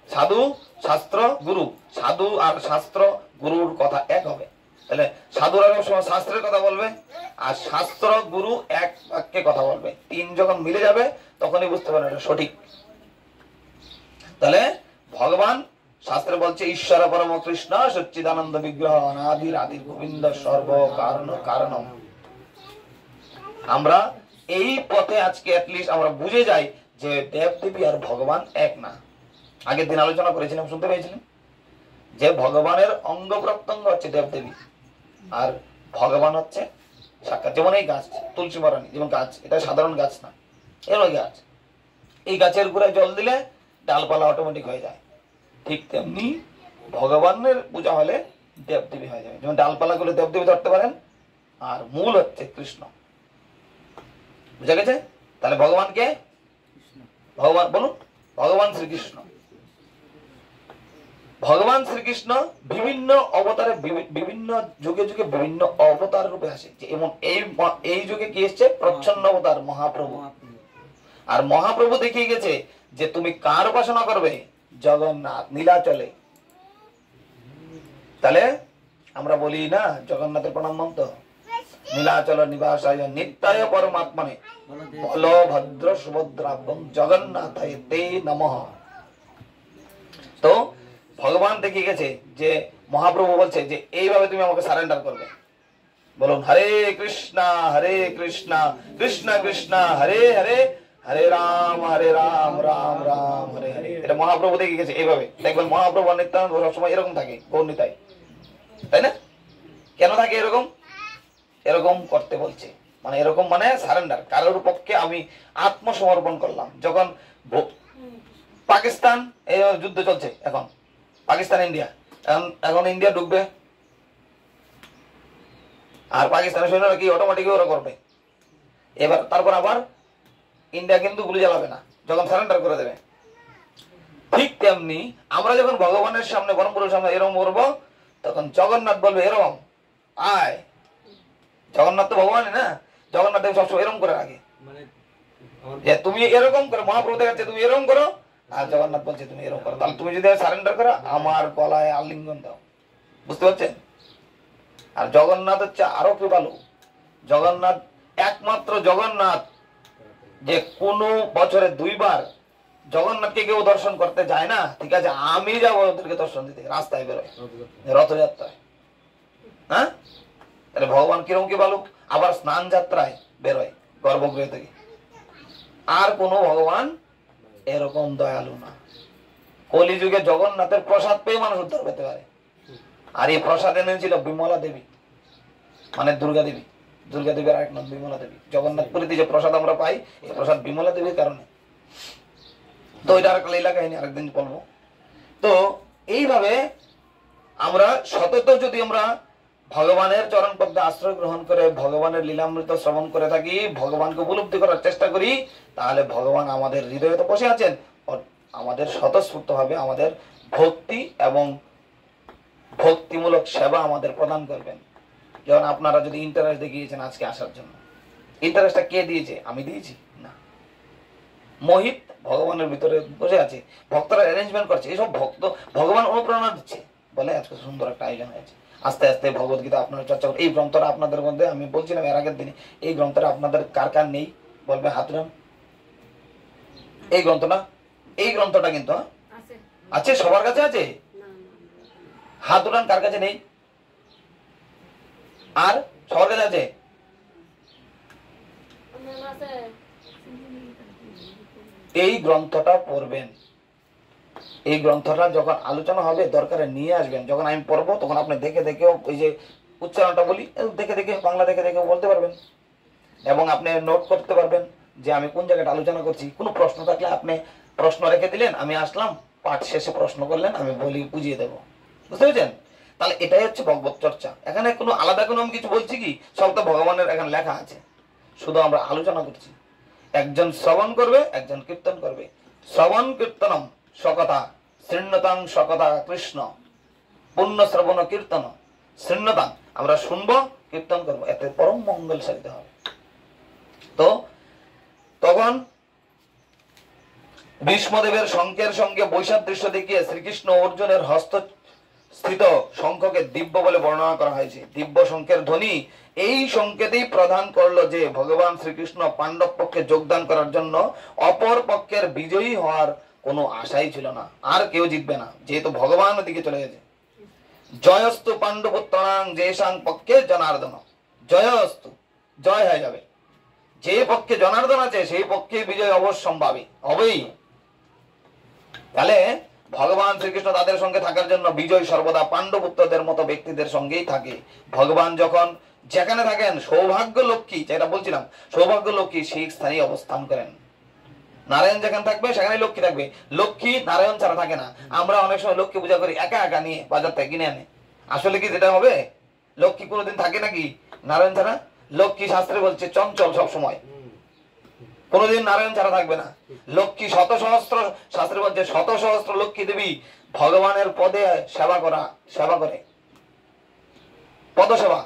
সাধু শাস্ত্র গুরু, সাধু আর শাস্ত্র গুরুর কথা এক হবে। তাহলে সাধুরা সময় শাস্ত্রের কথা বলবে আর শাস্ত্র গুরু এক বাক্যে কথা বলবে, 3 যখন মিলে যাবে তখনই বুঝতে পারবে এটা সঠিক। তাহলে ভগবান শাস্ত্রে বলছে ঈশ্বর পরম কৃষ্ণ সচ্চিদানন্দ বিগ্রহ অনাদির আদির গোবিন্দ সর্ব কারণ। আমরা এই পথে আজকে অ্যাটলিস্ট আমরা বুঝে যাই যে দেব দেবী আর ভগবান এক না। আগের দিন আলোচনা করেছিলাম, শুনতে পেয়েছিলেন যে ভগবানের অঙ্গ প্রত্যঙ্গ হচ্ছে দেব দেবী আর ভগবান হচ্ছে সাক্ষাৎ। যেমন এই গাছ তুলসী মারানি, যেমন গাছ, এটা সাধারণ গাছ না, এর ওই গাছ, এই গাছের গোড়ায় জল দিলে ডালপালা অটোমেটিক হয়ে যায়। ঠিক তেমনি ভগবানের পূজা হলে দেবদেবী হয়ে যাবে। যেমন ডালপালাগুলো দেবদেবী ধরতে পারেন, আর মূল হচ্ছে কৃষ্ণ। বুঝা গেছে? তাহলে ভগবানকে, ভগবান বলুন, ভগবান শ্রীকৃষ্ণ। ভগবান শ্রীকৃষ্ণ বিভিন্ন অবতারে, বিভিন্ন যুগে যুগে বিভিন্ন অবতার রূপে আসে। এবং এই যুগে কি এসছে? প্রচ্ছন্ন অবতার মহাপ্রভু। আর মহাপ্রভু দেখিয়ে গেছে যে তুমি কার উপাসনা করবে? জগন্নাথ, নীলাচলে। তাহলে আমরা বলি না জগন্নাথের প্রণাম মন্ত্র, নীলাচল নিবাসায় নিত্যায় পরমাত্মনে বলভদ্র সুভদ্রাভ্যং জগন্নাথায় তে নমঃ। তো ভগবান দেখিয়ে গেছে যে মহাপ্রভু বলছে যে এইভাবে তুমি আমাকে সারেন্ডার করবে। বলুন হরে কৃষ্ণা কৃষ্ণ কৃষ্ণ হরে হরে, হরে রাম রাম রাম হরে হরে। এটা মহাপ্রভু দেখিয়ে গেছে এইভাবে। দেখবেন মহাপ্রভু নিত্যানন্দ সবসময় এরকম থাকে, গৌরনিতাই, তাই না? কেন থাকে এরকম? এরকম করতে বলছে, মানে এরকম মানে সারেন্ডার, কারোর পক্ষে আমি আত্মসমর্পণ করলাম। যখন পাকিস্তান এই যুদ্ধ চলছে, এখন পাকিস্তান ইন্ডিয়া, এখন ইন্ডিয়া ঢুকবে, আর পাকিস্তানের সৈন্যরা কি অটোমেটিক ওরা করবে। এবার তারপর আবার ইন্ডিয়া কিন্তু গুলি জ্বালাবে না যখন সারেন্ডার করে দেবে। ঠিক তেমনি আমরা যখন ভগবানের সামনে, পরমপুরের সামনে এরকম করবো, তখন জগন্নাথ বলবে এরকম আয়। জগন্নাথ তো ভগবানই না, জগন্নাথ দেব সবসময় এরকম করে রাখে যে তুমি এরকম করো। মহাপ্রভু দেখাচ্ছে তুমি এরকম করো, আর জগন্নাথ বলছে তুমি এরকম করো। তাহলে তুমি যদি সারেন্ডার করো, আমার গলায় আলিঙ্গন দাও। বুঝতে পারছেন? আর জগন্নাথ হচ্ছে আরো কৃপালু। জগন্নাথ একমাত্র জগন্নাথ যে কোনো বছরে 2 বার জগন্নাথকে কেউ দর্শন করতে যায় না। ঠিক আছে, আমি যাবো ওদেরকে দর্শন দিতে, রাস্তায় বেরোয়, রথযাত্রায়। হ্যাঁ, তাহলে ভগবান কিরকম কি বলুক। আবার স্নান যাত্রায় বেরোয় গর্ভগৃহ থেকে। আর কোন ভগবান এরকম দয়ালু না। কলিযুগে জগন্নাথের প্রসাদ পেয়ে মানুষ উদ্ধার পেতে পারে। আর এই প্রসাদ এনেছিল বিমলা দেবী, মানে দুর্গা দেবী। দুর্গা দেবীর আরেক নাম বিমলা দেবী। জগন্নাথ পুরীতে যে প্রসাদ আমরা পাই, এই প্রসাদ বিমলা দেবীর কারণে। তো এটা আরেক লীলা কাহিনী, আরেকদিন বলবো। তো এইভাবে আমরা সতত যদি আমরা ভগবানের চরণ পদ্মে আশ্রয় গ্রহণ করে ভগবানের লীলামৃত শ্রবণ করে থাকি, ভগবানকে উপলব্ধি করার চেষ্টা করি, তাহলে ভগবান আমাদের হৃদয়ে তো বসে আছেন। আমাদের স্বতঃস্ফূর্ত ভাবে আমাদের ভক্তি এবং ভক্তিমূলক সেবা আমাদের প্রদান করবেন। যেমন আপনারা যদি ইন্টারেস্ট দেখিয়েছেন আজকে আসার জন্য, ইন্টারেস্টটা কে দিয়েছে? আমি দিয়েছি না, মোহিত ভগবানের ভিতরে বসে আছে, ভক্তরা অ্যারেঞ্জমেন্ট করছে, এইসব ভক্ত ভগবান অনুপ্রেরণা দিচ্ছে বলে আজকে সুন্দর একটা আয়োজন হয়েছে। আস্তে আস্তে ভগবত গীতা আপনারা চর্চা করুন। এই গ্রন্থটা আপনাদের মধ্যে, আমি বলছিলাম এর আগের দিনে, এই গ্রন্থটা আপনাদের কার কার নেই বলবে হাত উঠান। এই গ্রন্থটা, এই গ্রন্থটা কিন্তু আছে, সবার কাছে আছে, হাত উঠান কার কাছে নেই। আর সবার কাছে আছে? এই গ্রন্থটা পড়বেন। এই গ্রন্থটা যখন আলোচনা হবে দরকারে নিয়ে আসবেন। যখন আমি পড়বো তখন আপনি দেখে দেখেও, ওই যে উচ্চারণটা বলি, দেখে দেখে বাংলা দেখে দেখে বলতে পারবেন। এবং আপনি নোট করতে পারবেন যে আমি কোন জায়গাটা আলোচনা করছি। কোনো প্রশ্ন থাকলে আপনি প্রশ্ন রেখে দিলেন, আমি আসলাম, পাঠ শেষে প্রশ্ন করলেন, আমি বলি বুঝিয়ে দেবো। বুঝতে পেরেছেন? তাহলে এটাই হচ্ছে ভগবত চর্চা। এখানে কোনো আলাদা কোনো আমি কিছু বলছি কি? সব তো ভগবানের এখানে লেখা আছে, শুধু আমরা আলোচনা করছি। একজন শ্রবণ করবে, একজন কীর্তন করবে। শ্রবণ কীর্তনম সকথা শৃণ্যতাং সকথা কৃষ্ণ, পুণ্য শ্রবণ কীর্তন শৃণ্যতাং। আমরা শুনবো, কীর্তন করবো, এতে পরম মঙ্গল সাধিত হবে। তো তখন ভীষ্মদেবের শঙ্খের সঙ্গে বৈসাদৃশ্য দেখিয়ে শ্রীকৃষ্ণ অর্জুনের হস্ত স্থিত শঙ্খকে দিব্য বলে বর্ণনা করা হয়েছে। দিব্য শঙ্খের ধ্বনি এই সংকেতেই প্রদান করলো যে ভগবান শ্রীকৃষ্ণ পাণ্ডব পক্ষে যোগদান করার জন্য অপর পক্ষের বিজয়ী হওয়ার কোনো আশাই ছিল না। আর কেউ জিতবে না, যেহেতু ভগবান ওদিকে চলে গেছে। জয়স্তু পাণ্ডবোত্তরাং যেসাং পক্ষে জনার্দন। জয়স্তু, জয় হয়ে যাবে। যে পক্ষে জনার্দন আছে সেই পক্ষে বিজয় অবশ্যম্ভাবী হবেই। তাহলে ভগবান শ্রীকৃষ্ণ তাদের সঙ্গে থাকার জন্য বিজয় সর্বদা পাণ্ডবপুত্রদের মতো ব্যক্তিদের সঙ্গেই থাকে। ভগবান যখন যেখানে থাকেন সৌভাগ্য লক্ষ্মী, যেটা বলছিলাম সৌভাগ্য লক্ষ্মী সেই স্থানে অবস্থান করেন। নারায়ণ যেখানে থাকবে সেখানে লক্ষ্মী থাকবে। লক্ষ্মী নারায়ণ ছাড়া থাকে না। আমরা অনেক সময় লক্ষ্মী পূজা করি একা একা নিয়ে বাজার থেকে কিনে আনে, আসলে কি যেটা হবে? লক্ষ্মী কোনোদিন থাকে নাকি নারায়ণ ছাড়া? লক্ষ্মী শাস্ত্রে বলছে চঞ্চল, সব সময়, কোনোদিন নারায়ণ ছাড়া থাকবে না। লক্ষ্মী শত সহস্র, শাস্ত্রে বলছে শত সহস্র লক্ষ্মী দেবী ভগবানের পদে সেবা করে, পদসেবা,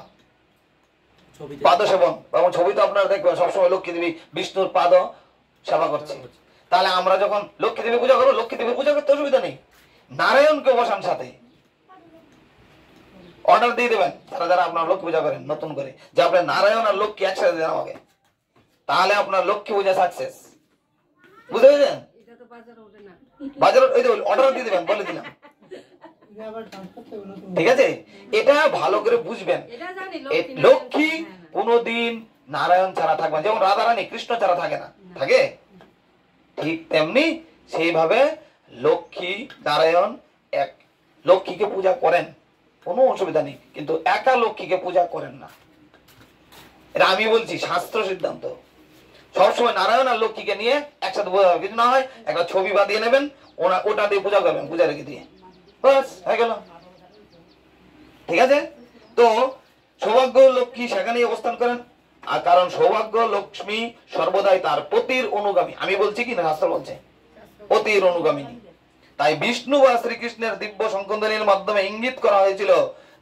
পাদ সেবন। এবং ছবি তো আপনারা দেখবেন সবসময় লক্ষ্মী দেবী বিষ্ণুর পাদ সেবা করছে। তাহলে আমরা যখন লক্ষ্মী দেবী পূজা করবো, লক্ষ্মী দেবী পূজা করতে অসুবিধা নেই, নারায়ণকে বসান সাথে, অর্ডার দিয়ে দেবেন যারা যারা আপনার লক্ষ্মী পূজা করেন নতুন করে, যে আপনি নারায়ণ আর লক্ষ্মী একসাথে দেন আমাকে, তাহলে আপনার লক্ষ্মী পূজা সাকসেস। বুঝতে পেরেছেন? বাজার ওই অর্ডার দিয়ে দেবেন, বলে দিলাম, ঠিক আছে? এটা ভালো করে বুঝবেন। লক্ষ্মী কোনদিন নারায়ণ ছাড়া থাকবে, যেমন রাধারানী কৃষ্ণ ছাড়া থাকে না, থাকে, ঠিক তেমনি সেইভাবে লক্ষ্মী নারায়ণ এক। লক্ষ্মীকে পূজা করেন, কোনো অসুবিধা নেই, কিন্তু একা লক্ষ্মীকে পূজা করেন না। এটা আমি বলছি, শাস্ত্র সিদ্ধান্ত। সবসময় নারায়ণ আর লক্ষ্মীকে নিয়ে একসাথে পূজা হবে, কিছু না হয় একটা ছবি বাঁধিয়ে নেবেন, ওটা দিয়ে পূজা করবেন, পূজা রেখে দিয়ে, বাস হয়ে গেল, ঠিক আছে? তো সৌভাগ্য লক্ষ্মী সেখানেই অবস্থান করেন, আর কারণ সৌভাগ্য লক্ষ্মী সর্বদাই তার পতির অনুগামী। আমি বলছি কি না, শাস্ত্র বলছে পতির অনুগামিনী। তাই বিষ্ণু বা শ্রীকৃষ্ণের দিব্য সংকন্দনীর মাধ্যমে ইঙ্গিত করা হয়েছিল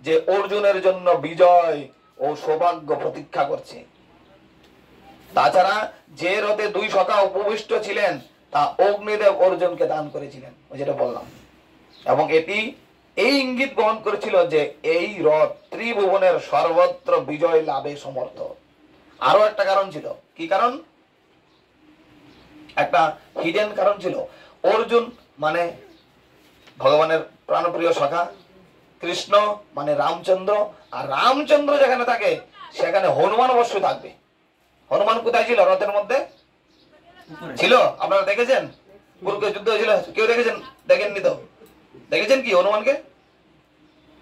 যে অর্জুনের জন্য বিজয় ও সৌভাগ্য প্রতীক্ষা করছে। তাছাড়া যে রথে দুই সখা উপবিষ্ট ছিলেন তা অগ্নিদেব অর্জুনকে দান করেছিলেন, ওই যেটা বললাম। এবং এটি এই ইঙ্গিত বহন করেছিল যে এই রথ ত্রিভুবনের সর্বত্র বিজয় লাভে সমর্থ। আরো একটা কারণ ছিল, কি কারণ? একটা হিডেন কারণ ছিল। অর্জুন মানে ভগবানের প্রাণপ্রিয় সখা, কৃষ্ণ মানে রামচন্দ্র, আর রামচন্দ্র যেখানে থাকে সেখানে হনুমান অবশ্যই থাকবে। হনুমান কোথায় ছিল? রথের মধ্যে ছিল। আপনারা দেখেছেন কুরুক্ষেত্র যুদ্ধ হয়েছিল, কেউ দেখেছেন? দেখেননি তো? দেখেছেন কি হনুমানকে?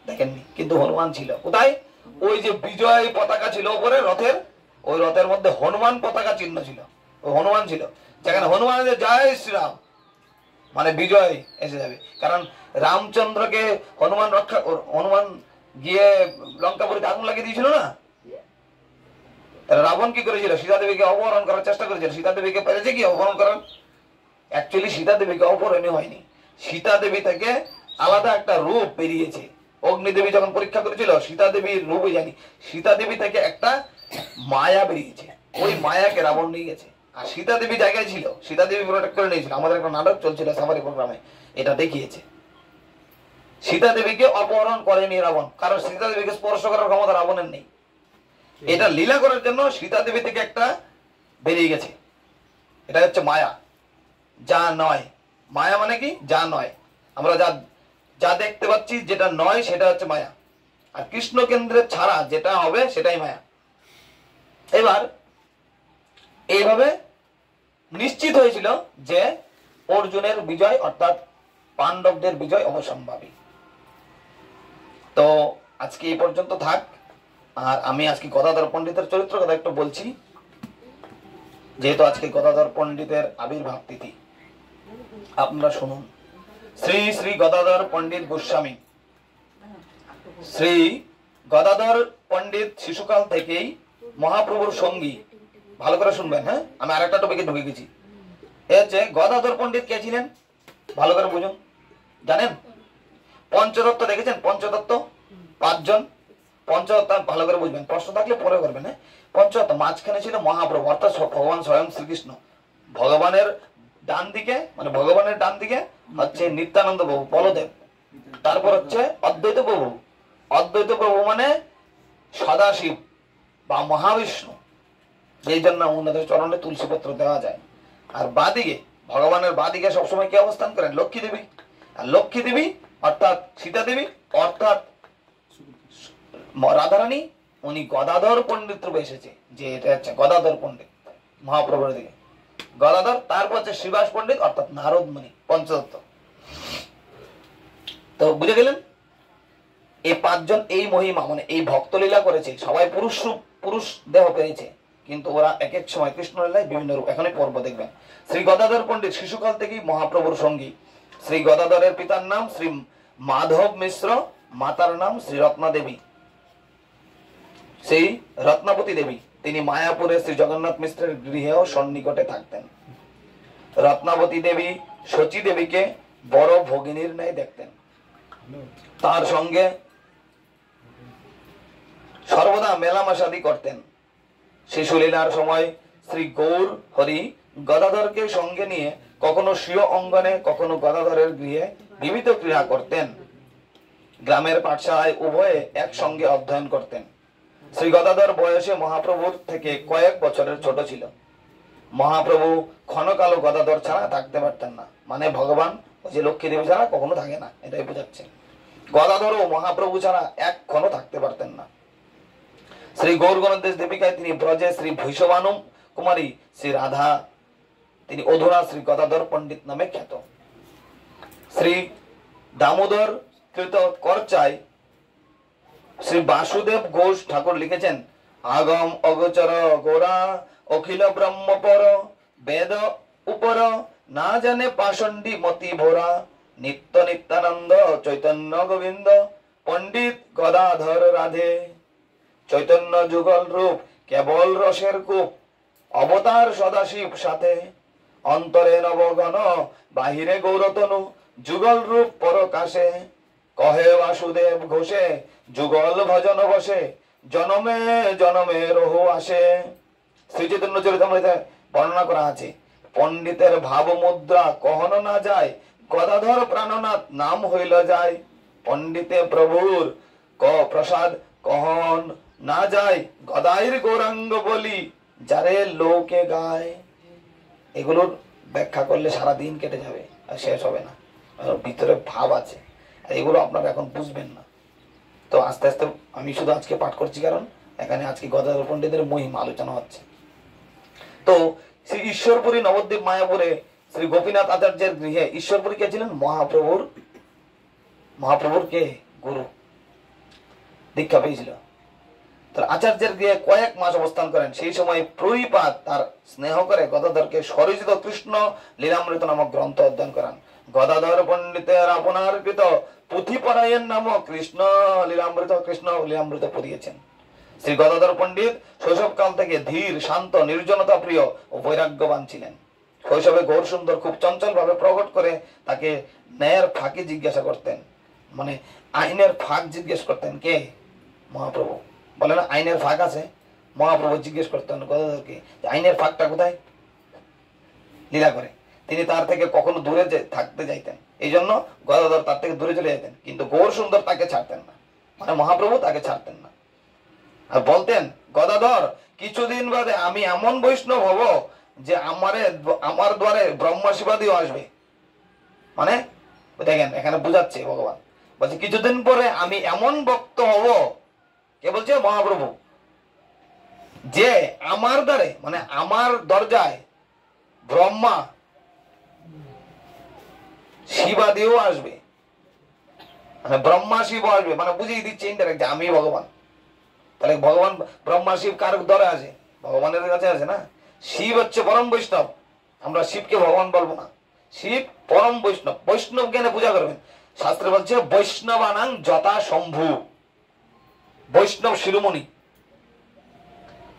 দেখেননি, কিন্তু হনুমান ছিল কোথায়? ওই যে বিজয় পতাকা ছিল উপরে রথের, ওই রথের মধ্যে হনুমান পতাকা চিহ্ন ছিল, ওই হনুমান ছিল। যেখানে হনুমান জয় শ্রীরাম মানে বিজয় এসে যাবে। কারণ রামচন্দ্রকে হনুমান গিয়ে লঙ্কাপুরীতে আগুন লাগিয়ে দিয়েছিল না? রাবণ কি করেছিল? সীতা দেবীকে অপহরণ করার চেষ্টা করেছিল। সীতা দেবীকে পেরেছে কি অপহরণ করার? অ্যাকচুয়ালি সীতা দেবীকে অপহরণই হয়নি, সীতা দেবী থেকে আলাদা একটা রূপ বেরিয়েছে। অগ্নিদেবী যখন পরীক্ষা করেছিল সীতা দেবীর রূপই জানি, সীতা দেবী থেকে একটা মায়া বেরিয়েছে, ওই মায়াকে রাবণ নিয়ে গেছে। আর সীতা দেবী জায়গায় ছিল, সীতা দেবী প্রোটেক্ট করে নিয়েছিল। আমাদের একটা নাটক চলছিল সাফারি প্রোগ্রামে, এটা দেখিয়েছে। সীতা দেবীকে অপহরণ করেনি রাবণ, কারণ সীতা দেবীকে স্পর্শ করার ক্ষমতা রাবণের নেই। এটা লীলা করার জন্য সীতা দেবী থেকে একটা বেরিয়ে গেছে, এটা হচ্ছে মায়া, যা নয়। মায়া মানে কি? যা নয়। আমরা যা দেখতে পাচ্ছি যেটা নয় সেটা হচ্ছে মায়া, আর কৃষ্ণ কেন্দ্রের ছাড়া যেটা হবে সেটাই মায়া। এবার এইভাবে নিশ্চিত হয়েছিল যে অর্জুনের বিজয় অর্থাৎ পাণ্ডবদের বিজয় অবশ্যম্ভাবী। তো আজকে এই পর্যন্ত থাক। আর আমি আজকে গদাধর পণ্ডিতের চরিত্র কথা একটু বলছি, যেহেতু আজকে গদাধর পণ্ডিতের আবির্ভাব তিথি। আপনারা শুনুন। শ্রী শ্রী গদাধর পণ্ডিত গোস্বামী। শ্রী গদাধর পণ্ডিত শিশুকাল থেকেই মহাপ্রভুর সঙ্গী। ভালো করে শুনবেন, হ্যাঁ? আমি আরেকটা টপিকে ঢুকে গেছি। এ হচ্ছে গদাধর পণ্ডিত কে ছিলেন, ভালো করে বুঝুন। জানেন পঞ্চতত্ত্ব দেখেছেন? পঞ্চতত্ত্ব পাঁচজন পঞ্চতত্ত্ব ভালো করে বুঝবেন, প্রশ্ন থাকলে পরে করবেন। হ্যাঁ, পঞ্চতত্ত্ব মাঝখানে ছিল মহাপ্রভু অর্থাৎ ভগবান স্বয়ং শ্রীকৃষ্ণ। ভগবানের ডান দিকে মানে ভগবানের ডান দিকে হচ্ছে নিত্যানন্দ প্রভু বলদেব, তারপর হচ্ছে অদ্বৈত প্রভু। অদ্বৈত প্রভু মানে সদাশিব বা মহাবিষ্ণু, যেই জন্য ওনাদের চরণে তুলসী পত্র দেওয়া যায়। আর বাদিকে ভগবানের বাদিকে সবসময় কি অবস্থান করেন? লক্ষ্মী দেবী। আর লক্ষ্মী দেবী অর্থাৎ সীতা দেবী অর্থাৎ রাধারানী, উনি গদাধর পণ্ডিত রূপে এসেছে, যে এটা হচ্ছে গদাধর পণ্ডিত মহাপ্রভুর দিকে গদাধর। তারপর হচ্ছে শ্রীবাস পণ্ডিত অর্থাৎ নারদ মুনি। পঞ্চতত্ত্ব তো বুঝে গেলেন। এই পাঁচজন এই মহিমা মানে এই ভক্তলীলা করেছে, সবাই পুরুষ রূপ, পুরুষ দেহ পেয়েছে, কিন্তু ওরা এক এক সময় কৃষ্ণলীলায় বিভিন্ন রূপ। এখানে পর্ব দেখবেন। শ্রী গদাধর পণ্ডিত শিশুকাল থেকেই মহাপ্রভুর সঙ্গী। শ্রী গদাধরের পিতার নাম শ্রী মাধব মিশ্র, মাতার নাম শ্রী রত্না দেবী, সেই রত্নাবতী দেবী। তিনি মায়াপুরে শ্রী জগন্নাথ মিশ্রের গৃহেও সন্নিকটে থাকতেন। রত্নাবতী দেবী শচী দেবীকে বড় ভগিনীর ন্যায় দেখতেন। তার সঙ্গে সর্বদা মেলামেশাদি করতেন। শিশুলীলার সময় শ্রী গৌর হরি গদাধরকে সঙ্গে নিয়ে কখনো স্বীয় অঙ্গনে, কখনো গদাধরের গৃহে বিবিধ ক্রীড়া করতেন। গ্রামের পাঠশালায় উভয়ে একসঙ্গে অধ্যয়ন করতেন। শ্রী গদাধর বয়সে মহাপ্রভুর থেকে কয়েক বছরের ছোট ছিল। মহাপ্রভু ক্ষণকালও গদাধর ছাড়া থাকতে পারতেন না, মানে ভগবান যে লক্ষ্মী দেবী ছাড়া কখনো থাকে না, এটাই বোঝাচ্ছে। গদাধরও মহাপ্রভু ছাড়া এক ক্ষণ থাকতে পারতেন না। শ্রী গৌর গণেশ দেবিকায় তিনি ব্রজে শ্রী ভৈষবানু কুমারী শ্রী রাধা, তিনি অধুনা শ্রী গদাধর পণ্ডিত নামে খ্যাত। শ্রী দামোদর কৃত করচায় শ্রী বাসুদেব ঘোষ ঠাকুর লিখেছেন, আগম অগোচর গোরা অখিল ব্রহ্মপর বেদ উপর না জানে পাষণ্ডী মতি ভোরা নিত্য নিত্যানন্দ চৈতন্য গোবিন্দ পণ্ডিত গদাধর রাধে। চৈতন্য যুগল রূপ কেবল রসের কূপ অবতার সদাশিব সাথে অন্তরে নবগণ বাহিরে গৌরতনু যুগল রূপ পরকাশে কহে বাসুদেব ঘোষে যুগল ভজন বসে জনমে জনমে রহু আসে। শ্রী চৈতন্য চরিতামৃতে বর্ণনা করা আছে, পণ্ডিতের ভাব মুদ্রা কহন না যায় গদাধর প্রাণনাথ নাম হইল যায়। পণ্ডিতে প্রভুর ক প্রসাদ কহন না যায় গদাইর গৌরাঙ্গ বলি যারে লোকে গায়। এগুলোর ব্যাখ্যা করলে সারা দিন কেটে যাবে আর শেষ হবে না, ভিতরে ভাব আছে, এগুলো আপনারা এখন বুঝবেন না। তো আস্তে আস্তে আমি শুধু আজকে পাঠ করছি, কারণ এখানে আজকে গদাধর পণ্ডিতের মহিমা আলোচনা হচ্ছে। তো শ্রী ঈশ্বরপুরী নবদ্বীপ মায়াপুরে শ্রী গোপীনাথ আচার্যের গৃহে, ঈশ্বরপুরী কে ছিলেন? মহাপ্রভুর কে গুরু, দীক্ষা পেয়েছিল। আচার্যের গৃহে কয়েক মাস অবস্থান করেন। সেই সময় প্রণিপাত তার স্নেহ করে গদাধরকে স্বরচিত কৃষ্ণ লীলামৃত নামক গ্রন্থ অধ্যয়ন করান। গদাধর পণ্ডিতের আপনার কৃত পুঁথি পরায়ণ নামক কৃষ্ণ লীলামৃত পড়িয়েছেন। শ্রী গদাধর পণ্ডিত শৈশবকাল থেকে ধীর, শান্ত, নির্জনতা প্রিয় ও বৈরাগ্যবান ছিলেন। শৈশবে গৌর সুন্দর খুব চঞ্চল ভাবে প্রকট করে তাকে ন্যায়ের ফাঁকি জিজ্ঞাসা করতেন, মানে আইনের ফাঁক জিজ্ঞেস করতেন। কে? মহাপ্রভু। বলে না আইনের ফাঁক আছে, মহাপ্রভু জিজ্ঞেস করতেন গদাধরকে আইনের ফাঁকটা কোথায়, লীলা করে। তিনি তার থেকে কখনো দূরে থাকতে যাইতেন, এই জন্য গদাধর তার থেকে দূরে চলে যেতেন, কিন্তু গৌর সুন্দর তাকে ছাড়তেন না, মানে মহাপ্রভু তাকে ছাড়তেন না। আর বলতেন, গদাধর কিছুদিন বাদে আমি এমন বৈষ্ণব হব যে আমার দ্বারে ব্রহ্মা শিবাদিও আসবে। মানে দেখেন এখানে বুঝাচ্ছে ভগবান, বলছে কিছুদিন পরে আমি এমন ভক্ত হব, কে বলছে? মহাপ্রভু, যে আমার দ্বারে মানে আমার দরজায় ব্রহ্মা শিবাদিও আসবে, মানে ব্রহ্মা শিব আসবে, মানে বুঝিয়ে দিচ্ছে ইনডাইরেক্ট আমি ভগবান। তাহলে ভগবান ব্রহ্মা শিব কার দরে আছে? ভগবানের কাছে আছে না। শিব হচ্ছে পরম বৈষ্ণব, আমরা শিবকে ভগবান বলবো না, শিব পরম বৈষ্ণব। বৈষ্ণব জ্ঞানে পূজা করবেন। শাস্ত্রে বলছে বৈষ্ণবানাং যথা শম্ভু, বৈষ্ণব শিরোমণি,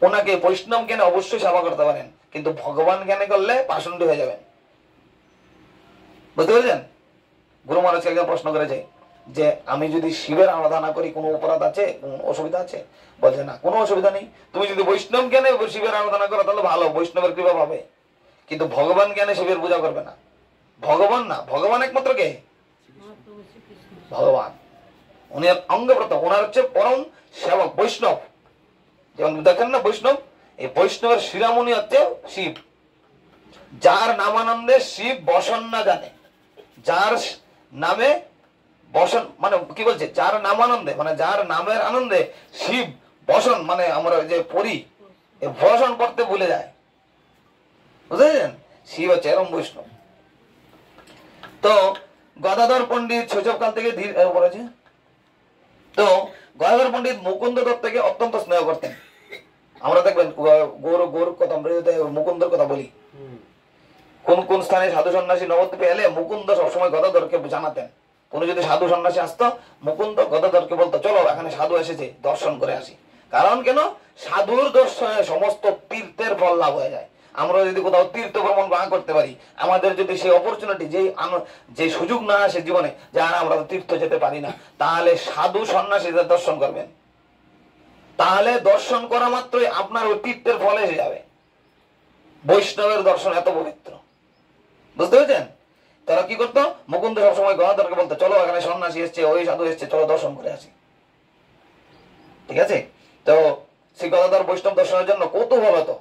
ওনাকে বৈষ্ণব জ্ঞানে অবশ্যই সেবা করতে পারেন, কিন্তু ভগবান জ্ঞানে করলে পাষণ্ডী হয়ে যাবেন। বুঝতে পেরেছেন? গুরু মহারাজকে একজন প্রশ্ন করেছে যে আমি যদি শিবের আরাধনা করি কোনো অপরাধ আছে, কোনো অসুবিধা আছে? বলছে না, কোনো অসুবিধা নেই। তুমি যদি বৈষ্ণব জ্ঞানে শিবের আরাধনা করো তাহলে ভালো, বৈষ্ণবের কৃপা পাবে, কিন্তু ভগবান জ্ঞানে শিবের পূজা করবে না। ভগবান না, ভগবান একমাত্র কে? ভগবান। উনি অঙ্গপ্রত, ওনার হচ্ছে পরম সেবক বৈষ্ণব। যেমন দেখেন না বৈষ্ণব, এই বৈষ্ণবের শিরামণি হচ্ছে শিব। যার নামানন্দে শিব বসন না জানে, যার নামে বসন মানে কি বলছে, যার নামানন্দে মানে যার নামের আনন্দে শিব বসন, মানে আমরা যে পড়ি বসন পড়তে ভুলে যায়, বুঝলেন? শিব হচ্ছে এরম বৈষ্ণব। তো গদাধর পণ্ডিত শৈশবকাল থেকে ধীর পড়েছে তো গদাধর পণ্ডিত মুকুন্দ দত্তকে অত্যন্ত স্নেহ করতেন। আমরা দেখবেন গৌর কথা মুকুন্দর কথা বলি, কোন কোন স্থানে সাধু সন্ন্যাসী নবদ্বীপে এলে মুকুন্দ সবসময় গদাধরকে জানাতেন। কোন যদি সাধু সন্ন্যাসী আসতো, মুকুন্দ গদাধরকে বলতো চলো এখানে সাধু এসেছে, দর্শন করে আসি। কারণ কেন? সাধুর দর্শনে সমস্ত তীর্থের ফল লাভ হয়ে যায়। আমরা যদি কোথাও তীর্থ ভ্রমণ না করতে পারি, আমাদের যদি সেই অপরচুনিটি, যে সুযোগ না আসে জীবনে, যারা আমরা তীর্থ যেতে পারি না, তাহলে সাধু সন্ন্যাসীদের দর্শন করবেন। তাহলে দর্শন করা মাত্রই আপনার ওই তীর্থের ফল এসে যাবে। বৈষ্ণবের দর্শন এত পবিত্র, বুঝতে পেরেছেন? তারা কি করতো? মুকুন্দ সবসময় গদাধরকে বলতো চলো এখানে সন্ন্যাসী এসছে, ওই সাধু এসছে, চলো দর্শন করে আসি। ঠিক আছে? তো শ্রী গদাধর বৈষ্ণব দর্শনের জন্য কৌতূহল হতো।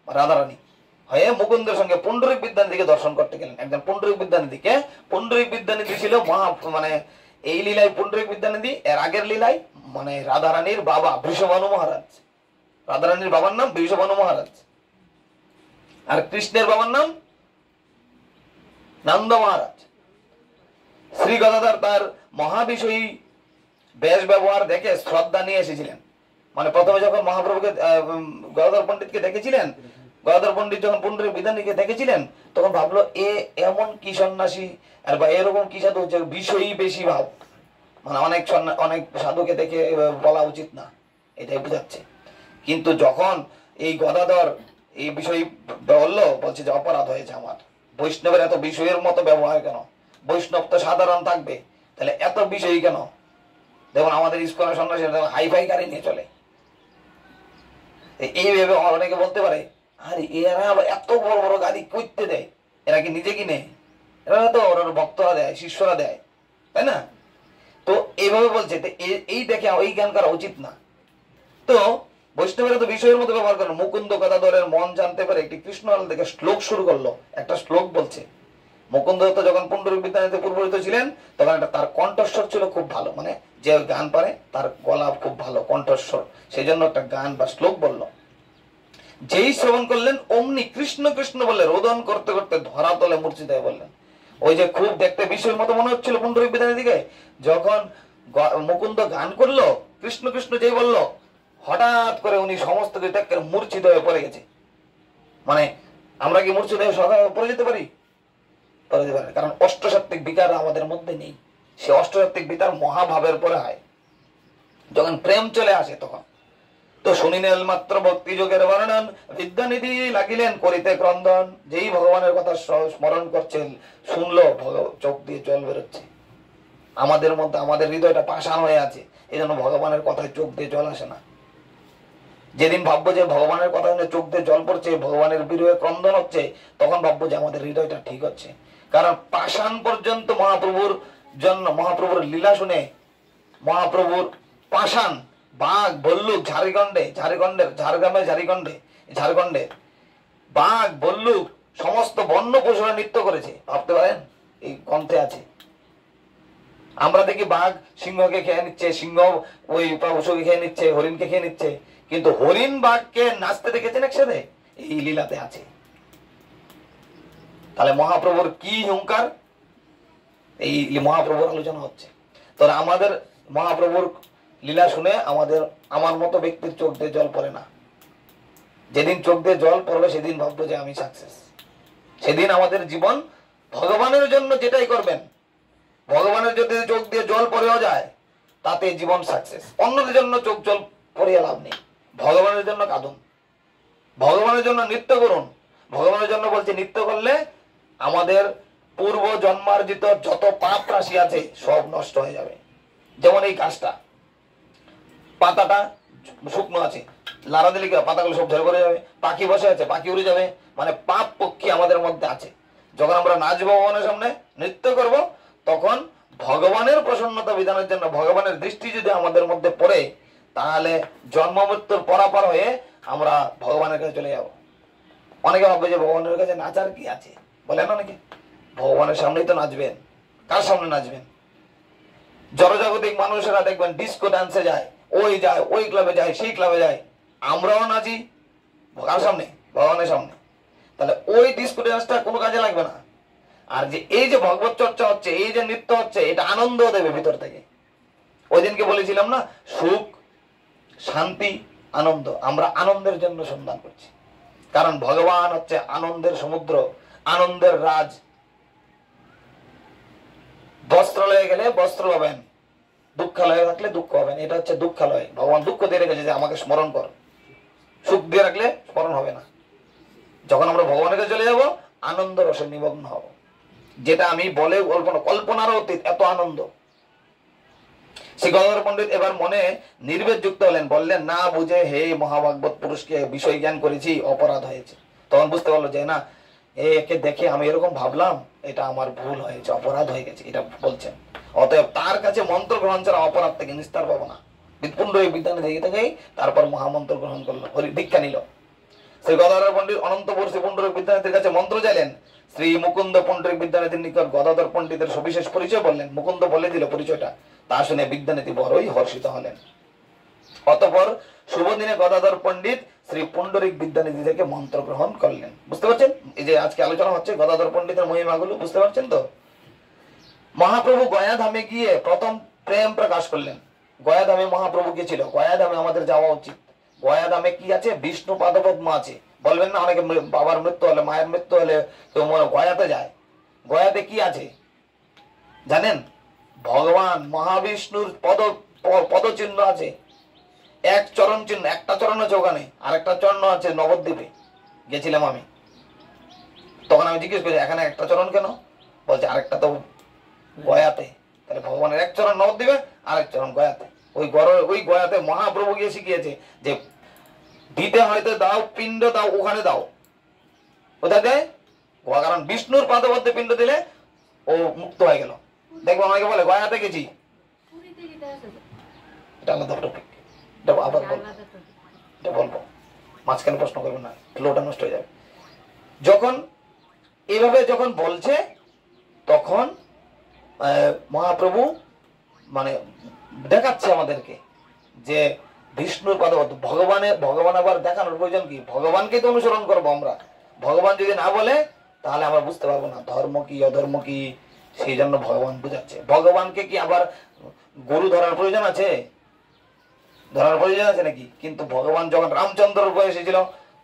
রাধারানী হয়ে মুকুন্দের সঙ্গে পুণ্ডরিক বিদ্যানিধিকে দর্শন করতে গেলেন। একজন পুণ্ডরিক বিদ্যানিধিকে, পুণ্ডরিক বিদ্যানিধি ছিল এই লীলায় পুণ্ডরিক বিদ্যানিধি, এর আগের লীলায় রাধারানীর বাবা বৃষভানু মহারাজ। রাধারানীর বাবার নাম বৃষভানু মহারাজ, আর কৃষ্ণের বাবার নাম নন্দ মহারাজ। শ্রী গদাধর তার মহাবিষয়ী বেশ ব্যবহার দেখে শ্রদ্ধা নিয়ে এসেছিলেন। প্রথমে যখন মহাপ্রভুকে গদাধর পণ্ডিতকে দেখেছিলেন, গদাধর পণ্ডিত যখন পুণ্ডরিক বিদ্যানিধিকে দেখেছিলেন, তখন ভাবলো এমন কি সন্ন্যাসী বা এরকম কি সাধু হচ্ছে, বিষয়ী বেশি ভাব। অনেক সাধুকে দেখে বলা উচিত না, এটাই বোঝাচ্ছে। কিন্তু যখন এই গদাধর এই বিষয় বলছে যে অপরাধ হয়েছে আমার, বৈষ্ণবের এত বিষয়ের মতো ব্যবহার কেন? বৈষ্ণব তো সাধারণ থাকবে, তাহলে এত বিষয়ী কেন? দেখুন আমাদের ইস্কনের সন্ন্যাসী হাইফাই গাড়ি নিয়ে চলে। এইভাবে অনেকে বলতে পারে আরে এরা আবার এত বড় বড় গাড়ি করতে দেয়, এরা কি নিজে কিনে? এরা তো ওরা ভক্তরা দেয়, শিষ্যরা দেয়, তাই না? তো এইভাবে বলছে, এই দেখে ওই জ্ঞান করা উচিত না। তো বৈষ্ণবের তো বিষয়ের মতো ব্যবহার করেন। মুকুন্দ গদাধরের মন জানতে পারে একটি কৃষ্ণ থেকে শ্লোক শুরু করলো। একটা শ্লোক বলছে। মুকুন্দ দত্ত যখন পুণ্ডরিক বিদ্যানিধিতে পূর্বরিত ছিলেন, তখন তার কণ্ঠস্বর ছিল খুব ভালো, যে গান পারে তার গলা খুব ভালো কণ্ঠস্বর, সেই জন্য একটা গান বা শ্লোক বলল। যেই শ্রবণ করলেন অমনি কৃষ্ণ কৃষ্ণ বলে রোদন করতে করতে ধরাতলে মূর্ছিত হয়ে বললেন। ওই যে খুব দেখতে বিষয়ের মতো মনে হচ্ছিল পুণ্ডরিক বিদ্যানিধিকে, যখন মুকুন্দ গান করলো কৃষ্ণ কৃষ্ণ যেই বললো, হঠাৎ করে উনি সমস্ত মূর্ছিত হয়ে পড়ে গেছে। আমরা কি মূর্ছিত হয়ে সদা পড়ে যেতে পারি? কারণ অষ্টসাত্ত্বিক বিকার আমাদের মধ্যে নেই। সে অষ্টসাত্ত্বিক বিকার মহাভাবের পরে হয়, যখন প্রেম চলে আসে তখন। তো শুনিলেন মাত্র ভক্তি যোগের বর্ণন, বিদ্যানিধি লাগিলেন করিতে ক্রন্দন। যেই ভগবানের কথা স্মরণ করছেন, শুনলো চোখ দিয়ে জল বেরোচ্ছে। আমাদের মধ্যে আমাদের হৃদয়টা পাষাণ হয়ে আছে, এই জন্য ভগবানের কথায় চোখ দিয়ে জল আসে না। যেদিন ভাববো যে ভগবানের কথা শুনে চোখ দিয়ে জল পড়ছে, ভগবানের বিরহে ক্রন্দন হচ্ছে, তখন ভাববো যে আমাদের হৃদয়টা ঠিক হচ্ছে। কারণ পাষাণ পর্যন্ত মহাপ্রভুর লীলা শুনে, মহাপ্রভুর পাষাণ বাঘ ভল্লুক ঝাড়খণ্ডে বাঘ ভল্লুক সমস্ত বন্য পশুরা নৃত্য করেছে। ভাবতে পারেন, এই গ্রন্থে আছে। আমরা দেখি বাঘ সিংহকে খেয়ে নিচ্ছে, সিংহ ওই পশুকে খেয়ে নিচ্ছে, হরিণকে খেয়ে নিচ্ছে, কিন্তু হরিণ বাঘকে নাচতে দেখেছেন একসাথে? এই লীলাতে আছে। তাহলে মহাপ্রভুর কি হুঙ্কার, এই মহাপ্রভুর আলোচনা হচ্ছে। তো আমাদের মহাপ্রভুর লীলা শুনে আমার মতো ব্যক্তির চোখ দিয়ে জল পড়ে না। যেদিন চোখ দিয়ে জল পড়বে সেদিন ভাববো যে আমি সাকসেস। সেদিন আমাদের জীবন ভগবানের জন্য যেটাই করবেন, ভগবানের যদি চোখ দিয়ে জল পড়েও যায় তাতে জীবন সাকসেস। অন্যদের জন্য চোখ জল পড়িয়ে লাভ নেই। ভগবানের জন্য কাঁদুন, ভগবানের জন্য নৃত্য করুন। ভগবানের জন্য বলছে, নৃত্য করলে আমাদের পূর্ব জন্মার্জিত যত পাপ রাশি আছে সব নষ্ট হয়ে যাবে। যেমন এই গাছটা, পাতাটা শুকনো আছে, লাড়া দিলে পাতাগুলো সব ঝরে পড়ে যাবে। পাখি বসে আছে, পাখি উড়ে যাবে। পাপ পক্ষী আমাদের মধ্যে আছে। যখন আমরা নাচবো ভগবানের সামনে, নৃত্য করব, তখন ভগবানের প্রসন্নতা বিধানের জন্য ভগবানের দৃষ্টি যদি আমাদের মধ্যে পড়ে, তাহলে জন্ম মৃত্যুর পরাপার হয়ে আমরা ভগবানের কাছে চলে যাব। অনেকে ভাববে যে ভগবানের কাছে নাচার কি আছে, বলেন অনেকে। ভগবানের সামনেই তো নাচবেন। কার সামনে নাচবেন? জড়জাগতিক মানুষেরা দেখবেন ডিস্কো ডান্সে যায়, ওই ক্লাবে যায়, সেই ক্লাবে যায়। আমরাও নাচি কার সামনে? ভগবানের সামনে। তাহলে ওই ডিস্কো ডান্সটা কোনো কাজে লাগবে না। আর যে এই যে ভগবত চর্চা হচ্ছে, এই যে নৃত্য হচ্ছে, এটা আনন্দ দেবে ভিতর থেকে। ওই দিনকে বলেছিলাম না, সুখ, শান্তি, আনন্দ। আমরা আনন্দের জন্য সন্ধান করছি, কারণ ভগবান হচ্ছে আনন্দের সমুদ্র, আনন্দের রাজ। বস্ত্রালয়ে গেলে বস্ত্র পাবেন, দুঃখালয়ে থাকলে দুঃখ পাবেন। এটা হচ্ছে দুঃখালয়। ভগবান দুঃখ দিয়ে রেখেছে যে আমাকে স্মরণ কর। সুখ দিয়ে রাখলে স্মরণ হবে না। যখন আমরা ভগবানের কাছে চলে যাব, আনন্দ রসে নিমগ্ন হব, যেটা আমি বলে কল্পনারও অতীত, এত আনন্দ। শ্রী গদাধর পণ্ডিত এবার মনে নির্বেদ যুক্ত হলেন, বললেন, না বুঝে হে মহাভাগবত পুরুষকে বিষয় জ্ঞান করেছি, অপরাধ হয়েছে। তখন বুঝতে পারলো যে না, একে দেখে আমি এরকম ভাবলাম, এটা আমার ভুল হয়েছে, অপরাধ হয়ে গেছে, এটা বলছেন। অতএব তার কাছে মন্ত্র গ্রহণ ছাড়া অপরাধ থেকে নিস্তার পাবো না। বিপুণ্ড বিদ্যানে দেখে থেকেই তারপর মহামন্ত্র গ্রহণ করলো, দীক্ষা নিল। শ্রী গদাধর পণ্ডিত অনন্তপুর শ্রী পুণ্ডরিক বিদ্যানাথের কাছে মন্ত্র চাইলেন। শ্রী মুকুন্দ পুণ্ডরিক বিদ্যানাথের নিকট গদাধর পণ্ডিতের সবিশেষ পরিচয় বললেন। মুকুন্দ বলে দিল পরিচয়টা। তা শুনে বিদ্যানাথী বড়ই হর্ষিত হলেন। অতঃপর শুভ দিনে গদাধর পণ্ডিত শ্রী পুণ্ডরিক বিদ্যানিধি থেকে মন্ত্র গ্রহণ করলেন। বুঝতে পারছেন? এই যে আজকে আলোচনা হচ্ছে গদাধর পণ্ডিতের মহিমাগুলো, বুঝতে পারছেন তো? মহাপ্রভু গয়া ধামে গিয়ে প্রথম প্রেম প্রকাশ করলেন। গয়া ধামে মহাপ্রভু গিয়েছিল, গয়া ধামে আমাদের যাওয়া উচিত। গয়া ধামে কি আছে? বিষ্ণু পাদপদ্ম আছে। বলবেন না অনেকে বাবার মৃত্যু হলে, মায়ের মৃত্যু হলে কেউ গয়াতে যায়। গয়াতে কি আছে জানেন? ভগবান মহাবিষ্ণুর পদচিহ্ন আছে। এক চরণ চিহ্ন, একটা চরণ আছে ওখানে, আর একটা চরণ আছে নবদ্বীপে। গেছিলাম আমি, তখন আমি জিজ্ঞেস করি এখানে একটা চরণ কেন? বলছে আরেকটা তো গয়াতে। তাহলে ভগবানের এক চরণ নবদ্বীপে, আরেক চরণ গয়াতে। ওই গয়াতে মহাপ্রভু গিয়ে শিখিয়েছে যে দিতে হয়তো দাও, পিণ্ড দাও, ওখানে দাও। কোথায় দেয়? কারণ বিষ্ণুর পাদপদ্মে পিণ্ড দিলে ও মুক্ত হয়ে গেল। দেখবো অনেকে বলে গয়াতে গেছি, এটা আলাদা টপিক, এটা আবার বলবো, এটা বলবো, মাঝখানে প্রশ্ন করবো না, ফ্লোটা নষ্ট হয়ে যাবে। যখন এইভাবে যখন বলছে, তখন মহাপ্রভু মানে দেখাচ্ছে আমাদেরকে যে বিষ্ণুর পাদপদ্ম, ভগবান আবার দেখানোর প্রয়োজন কি? ভগবানকে তো অনুসরণ করবো আমরা। ভগবান যদি না বলে তাহলে আমরা বুঝতে পারবো না ধর্ম কি অধর্ম কি। সেই জন্য ভগবান বুঝাচ্ছে। ভগবানকে কি আবার গরু ধরার প্রয়োজন আছে? ধরার প্রয়োজন আছে নাকি? কিন্তু ভগবান যখন রামচন্দ্রের বয়সে ছিল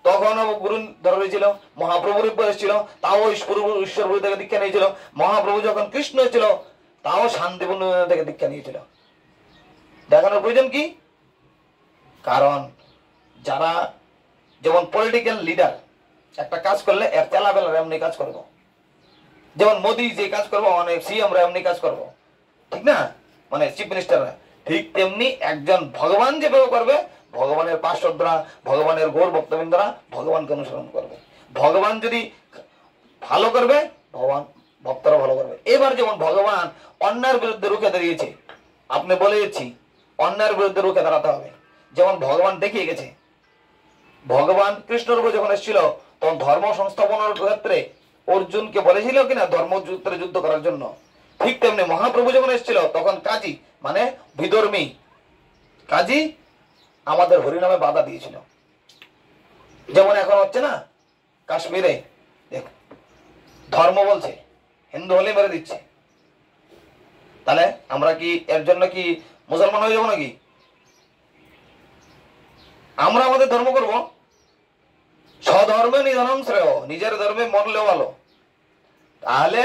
তখনও গুরু ধরা হয়েছিল। মহাপ্রভুর বয়স ছিল, তাও ঈশ্বর থেকে দীক্ষা নিয়েছিল। মহাপ্রভু যখন কৃষ্ণ ছিল তাও শান্তিপূর্ণ থেকে দীক্ষা নিয়েছিল। দেখানোর প্রয়োজন কি? কারণ যারা যেমন পলিটিক্যাল লিডার একটা কাজ করলে এর চালাবেলার এমনি কাজ করবো। যেমন মোদী যে কাজ করবো, মানে সিএমরা এমনি কাজ করবো, ঠিক না? মানে চিফ মিনিস্টাররা। ঠিক তেমনি একজন ভগবান যেভাবে করবে, ভগবানের পার্শ্বদরা, ভগবানের গৌর ভক্তবৃন্দরা ভগবানকে অনুসরণ করবে। ভগবান যদি ভালো করবে, ভগবান ভক্তরা ভালো করবে। এবার যেমন ভগবান অন্যায়ের বিরুদ্ধে রুখে দাঁড়িয়েছে, আপনি বলেছি অন্যায়ের বিরুদ্ধে রুখে দাঁড়াতে হবে। যেমন ভগবান দেখিয়ে গেছে, ভগবান কৃষ্ণর উপর যখন এসেছিল তখন ধর্ম সংস্থাপনের ক্ষেত্রে অর্জুনকে বলেছিল কিনা ধর্মযুদ্ধে যুদ্ধ করার জন্য। ঠিক তেমনি মহাপ্রভু যখন এসেছিল তখন কাজী মানে বিধর্মী কাজী আমাদের হরিনামে বাধা দিয়েছিল। যেমন এখন হচ্ছে না কাশ্মীরে, ধর্ম বলছে হিন্দু হলে মেরে দিচ্ছে। তাহলে আমরা কি এর জন্য কি মুসলমান হয়ে যাবো নাকি? আমরা আমাদের ধর্ম করব। স্বধর্মে নিধনং শ্রেয়, নিজের ধর্মে মরলেও ভালো। তাহলে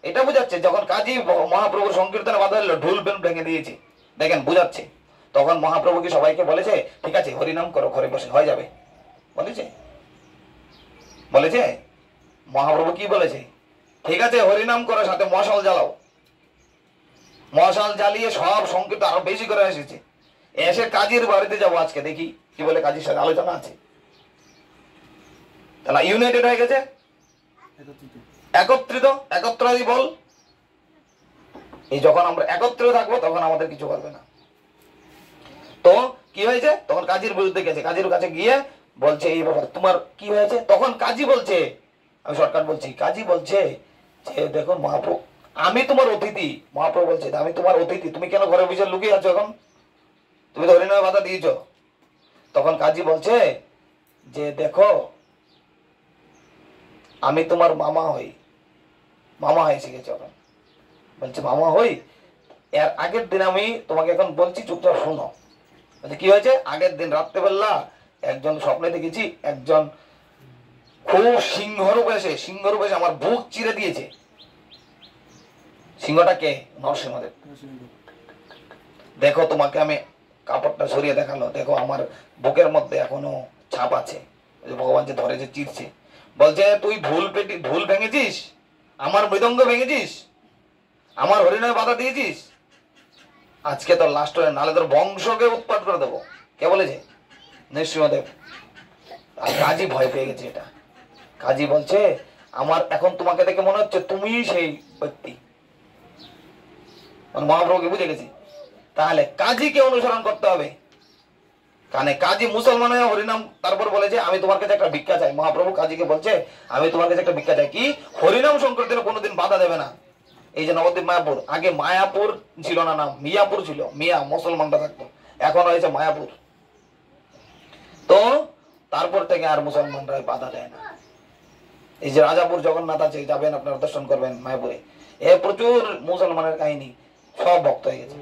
এটা বুঝাচ্ছে যখন কাজী মহাপ্রভুর সংকীর্তনে বাধা দিল, ঢোল বেল ভেঙে দিয়েছে, দেখেন বুঝাচ্ছে। তখন মহাপ্রভু কি সবাইকে বলেছে ঠিক আছে হরিনাম করো, ঘরে বসে হয়ে যাবে? বলেছে? বলেছে? মহাপ্রভু কি বলেছে? ঠিক আছে হরিনাম করো, সাথে মশাল জ্বালাও। মশাল জ্বালিয়ে সব সংকীর্তন আরো বেশি করে এসেছে। এসে কাজীর বাড়িতে যাবো আজকে, দেখি কি বলে। কাজীর সাথে আলোচনা আছে। তাহলে ইউনাইটেড হয়ে গেছে, একত্রিত, একত্রাদি বল। এই যখন আমরা একত্রিত থাকবো তখন আমাদের কিছু করবে না। তো কি হয়েছে? তখন কাজীর বিরুদ্ধে গেছে, কাজীর কাছে গিয়ে বলছে এই ব্যাপার তোমার কি হয়েছে? তখন কাজী বলছে, আমি শর্টকাট বলছি, কাজী বলছে যে দেখো মহাপ্রভু আমি তোমার অতিথি। মহাপ্রভু বলছে আমি তোমার অতিথি, তুমি কেন ঘরের ভিতরে লুকিয়ে আছো? এখন তুমি তো হরিনামে বাধা দিয়েছ। তখন কাজী বলছে যে দেখো আমি তোমার মামা হই। মামা হয়ে শিখেছে। এখন বলছে মামা হই, এর আগের দিন আমি তোমাকে এখন বলছি, চুপচাপ শোনো। কি হয়েছে? আগের দিন রাত্রেবেলা একজন স্বপ্নে দেখেছি, একজন খুব সিংহরূপ এসে আমার বুক চিরে দিয়েছে। সিংহটা কে? নরসিংহদেব। দেখো, তোমাকে আমি কাপড়টা সরিয়ে দেখালো, দেখো আমার বুকের মধ্যে এখনো ছাপ আছে। ভগবান যে ধরে যে চিরছে, বলছে তুই ভুল ভেঙেছিস, আমার মৃদঙ্গ ভেঙেছিস, আমার হরিণে বাধা দিয়েছিস, আজকে তোর লাস্ট হয়ে, নাহলে তোর বংশকে উৎপাত করে দেবো। কে বলেছে? নৃসিংহদেব। আর কাজী ভয় পেয়ে গেছে। এটা কাজী বলছে, আমার এখন তোমাকে দেখে মনে হচ্ছে তুমি সেই ব্যক্তি। মহাপ্রভুকে বুঝে গেছি, তাহলে কাজীকে অনুসরণ করতে হবে। কানে কাজী মুসলমান হয়ে হরিনাম, তারপর বলেছে আমি তোমার কাছে একটা ভিক্ষা চাই। মহাপ্রভু কাজীকে বলছে আমি তোমার কাছে একটা ভিক্ষা চাই, কি? হরিনাম সংকীর্তনে কোনোদিন বাধা দেবে না। এই যে নবদ্বীপ মায়াপুর, আগে মায়াপুর ছিল না, নাম মিয়াপুর ছিল, মিয়া মুসলমানরা থাকতো, এখন হয়েছে মায়াপুর। তো তারপর থেকে আর মুসলমানরা বাধা দেয় না। এই যে রাজাপুর জগন্নাথ আছে, যাবেন আপনারা দর্শন করবেন মায়াপুরে, এ প্রচুর মুসলমানের কাহিনী, সব ভক্ত হয়ে গেছে।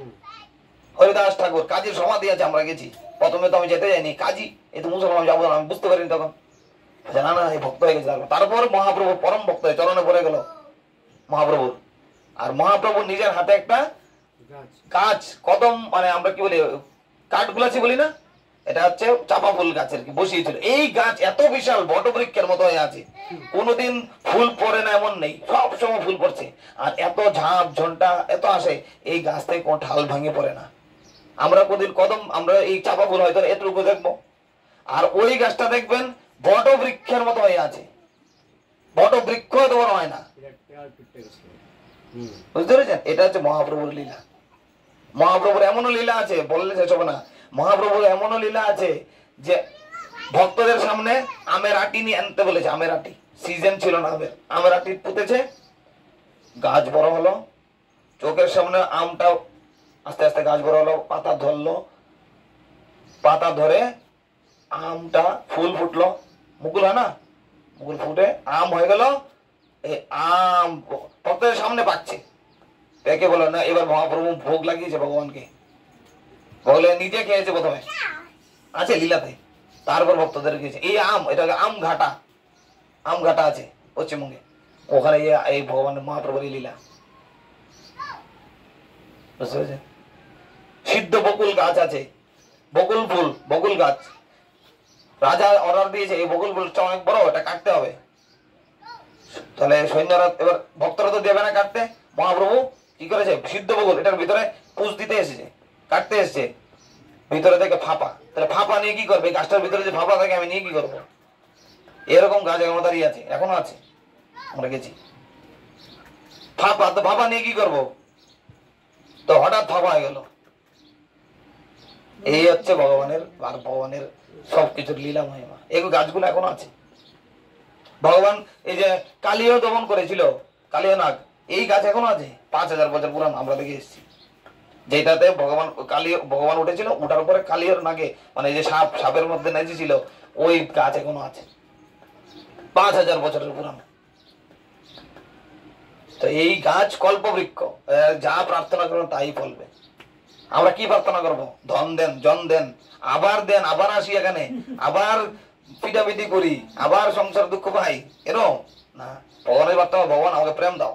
হরিদাস ঠাকুর কাজীর সমাধি আছে, আমরা গেছি। প্রথমে তো আমি যেতে যাইনি, কাজী এই তো মুসলমান যাবো না, আমি বুঝতে পারিনি তখন, না না এই ভক্ত হয়ে গেছে। তারপর মহাপ্রভু পরম ভক্ত হয়ে চরণে পড়ে গেল মহাপ্রভুর। আর মহাপ্রভু নিজের হাতে একটা গাছ, কদম, মানে আমরা কি বলি, কাঠগুলাছি বলি না, এটা হচ্ছে চাপা ফুল গাছের কি বসিয়েছিল। এই গাছ এত বিশাল বটবৃক্ষের মতো হয়ে আছে, কোনোদিন ফুল পড়ে না এমন নেই, সব সময় ফুল পড়ছে। আর এত ঝাঁপ ঝন্টা এত আসে, এই গাছ থেকে কোনো ঢাল ভাঙে পড়ে না। আমরা কোনদিন কদম, আমরা এই চাপা ফুল হয়তো এতটুকু দেখবো, আর ওই গাছটা দেখবেন বটবৃক্ষের মতো হয়ে আছে। বটবৃক্ষ এত বড় হয় না, বুঝতে পেরেছেন? এটা হচ্ছে মহাপ্রভুর লীলা। মহাপ্রভুর এমনও লীলা আছে, বললে শেষ হবে না। মহাপ্রভুর এমনও লীলা আছে যে ভক্তদের সামনে আমের আটি নিয়ে আনতে বলেছে। আমের আটি, সিজন ছিল না আমের, আমের আটি পুঁতেছে, গাছ বড় হলো, চোখের সামনে আমটা আস্তে আস্তে গাছ বড় হলো, পাতা ধরলো, পাতা ধরে আমটা ফুল ফুটলো, মুকুল হয় না, মুকুল ফুটে আম হয়ে গেল। এই আম ভক্তদের সামনে পাচ্ছে, একে বলো না, এবার মহাপ্রভু ভোগ লাগিয়েছে ভগবানকে, বলে নিজে খেয়েছে প্রথমে, আছে লীলাতে, তারপর ভক্তদের খেয়েছে। এই আম, এটা আম ঘাটা, আম ঘাটা আছে পশ্চিমবঙ্গে, ওখানে এই ভগবানের মহাপ্রভুর লীলা, বুঝতে পেরেছেন? সিদ্ধ বকুল গাছ আছে, বকুল ফুল, বকুল গাছ, রাজা অর্ডার দিয়েছে এই বকুল ফুলটা অনেক বড়, এটা কাটতে হবে। তাহলে সৈন্যরা, এবার ভক্তরা তো দেবে না কাটতে, মহাপ্রভু কি করেছে, সিদ্ধ বকুল, এটার ভিতরে পুষ দিতে এসেছে, কাটতে এসেছে, ভিতরে থেকে ফাঁপা, তাহলে ফাঁপা নিয়ে কি করবে? গাছটার ভিতরে যে ফাঁপা থাকে আমি নিয়ে কি করবো? এরকম গাছ এখনো দাঁড়িয়ে আছে, এখনো আছে, আমরা গেছি। ফাঁপা, তো ফাঁপা নিয়ে কি করবো? তো হঠাৎ ফাঁপা হয়ে গেল। এই হচ্ছে ভগবানের, আর ভগবানের সবকিছুর লীলা মহিমা। এগুলো গাছগুলো এখনো আছে। ভগবান এই যে কালীয় দমন করেছিল, কালীয় নাগ, এই গাছ এখনো আছে, 5000 বছর পুরানো, আমরা দেখে এসেছি। যেটাতে ভগবান উঠেছিল, উঠার পরে কালীয় নাগে, মানে যে সাপের মধ্যে নেচেছিল, ওই গাছ এখনো আছে, 5000 বছরের পুরানো। তো এই গাছ কল্পবৃক্ষ, যা প্রার্থনা করবেন তাই ফলবে। আমরা কি প্রার্থনা করবো? ধন দেন, জন দেন, আবার দেন, আবার আসি এখানে, আবার পিটাপিটি করি, আবার সংসার দুঃখ পাই, এরকম না। ভগবানের প্রার্থনা, ভগবান আমাকে প্রেম দাও,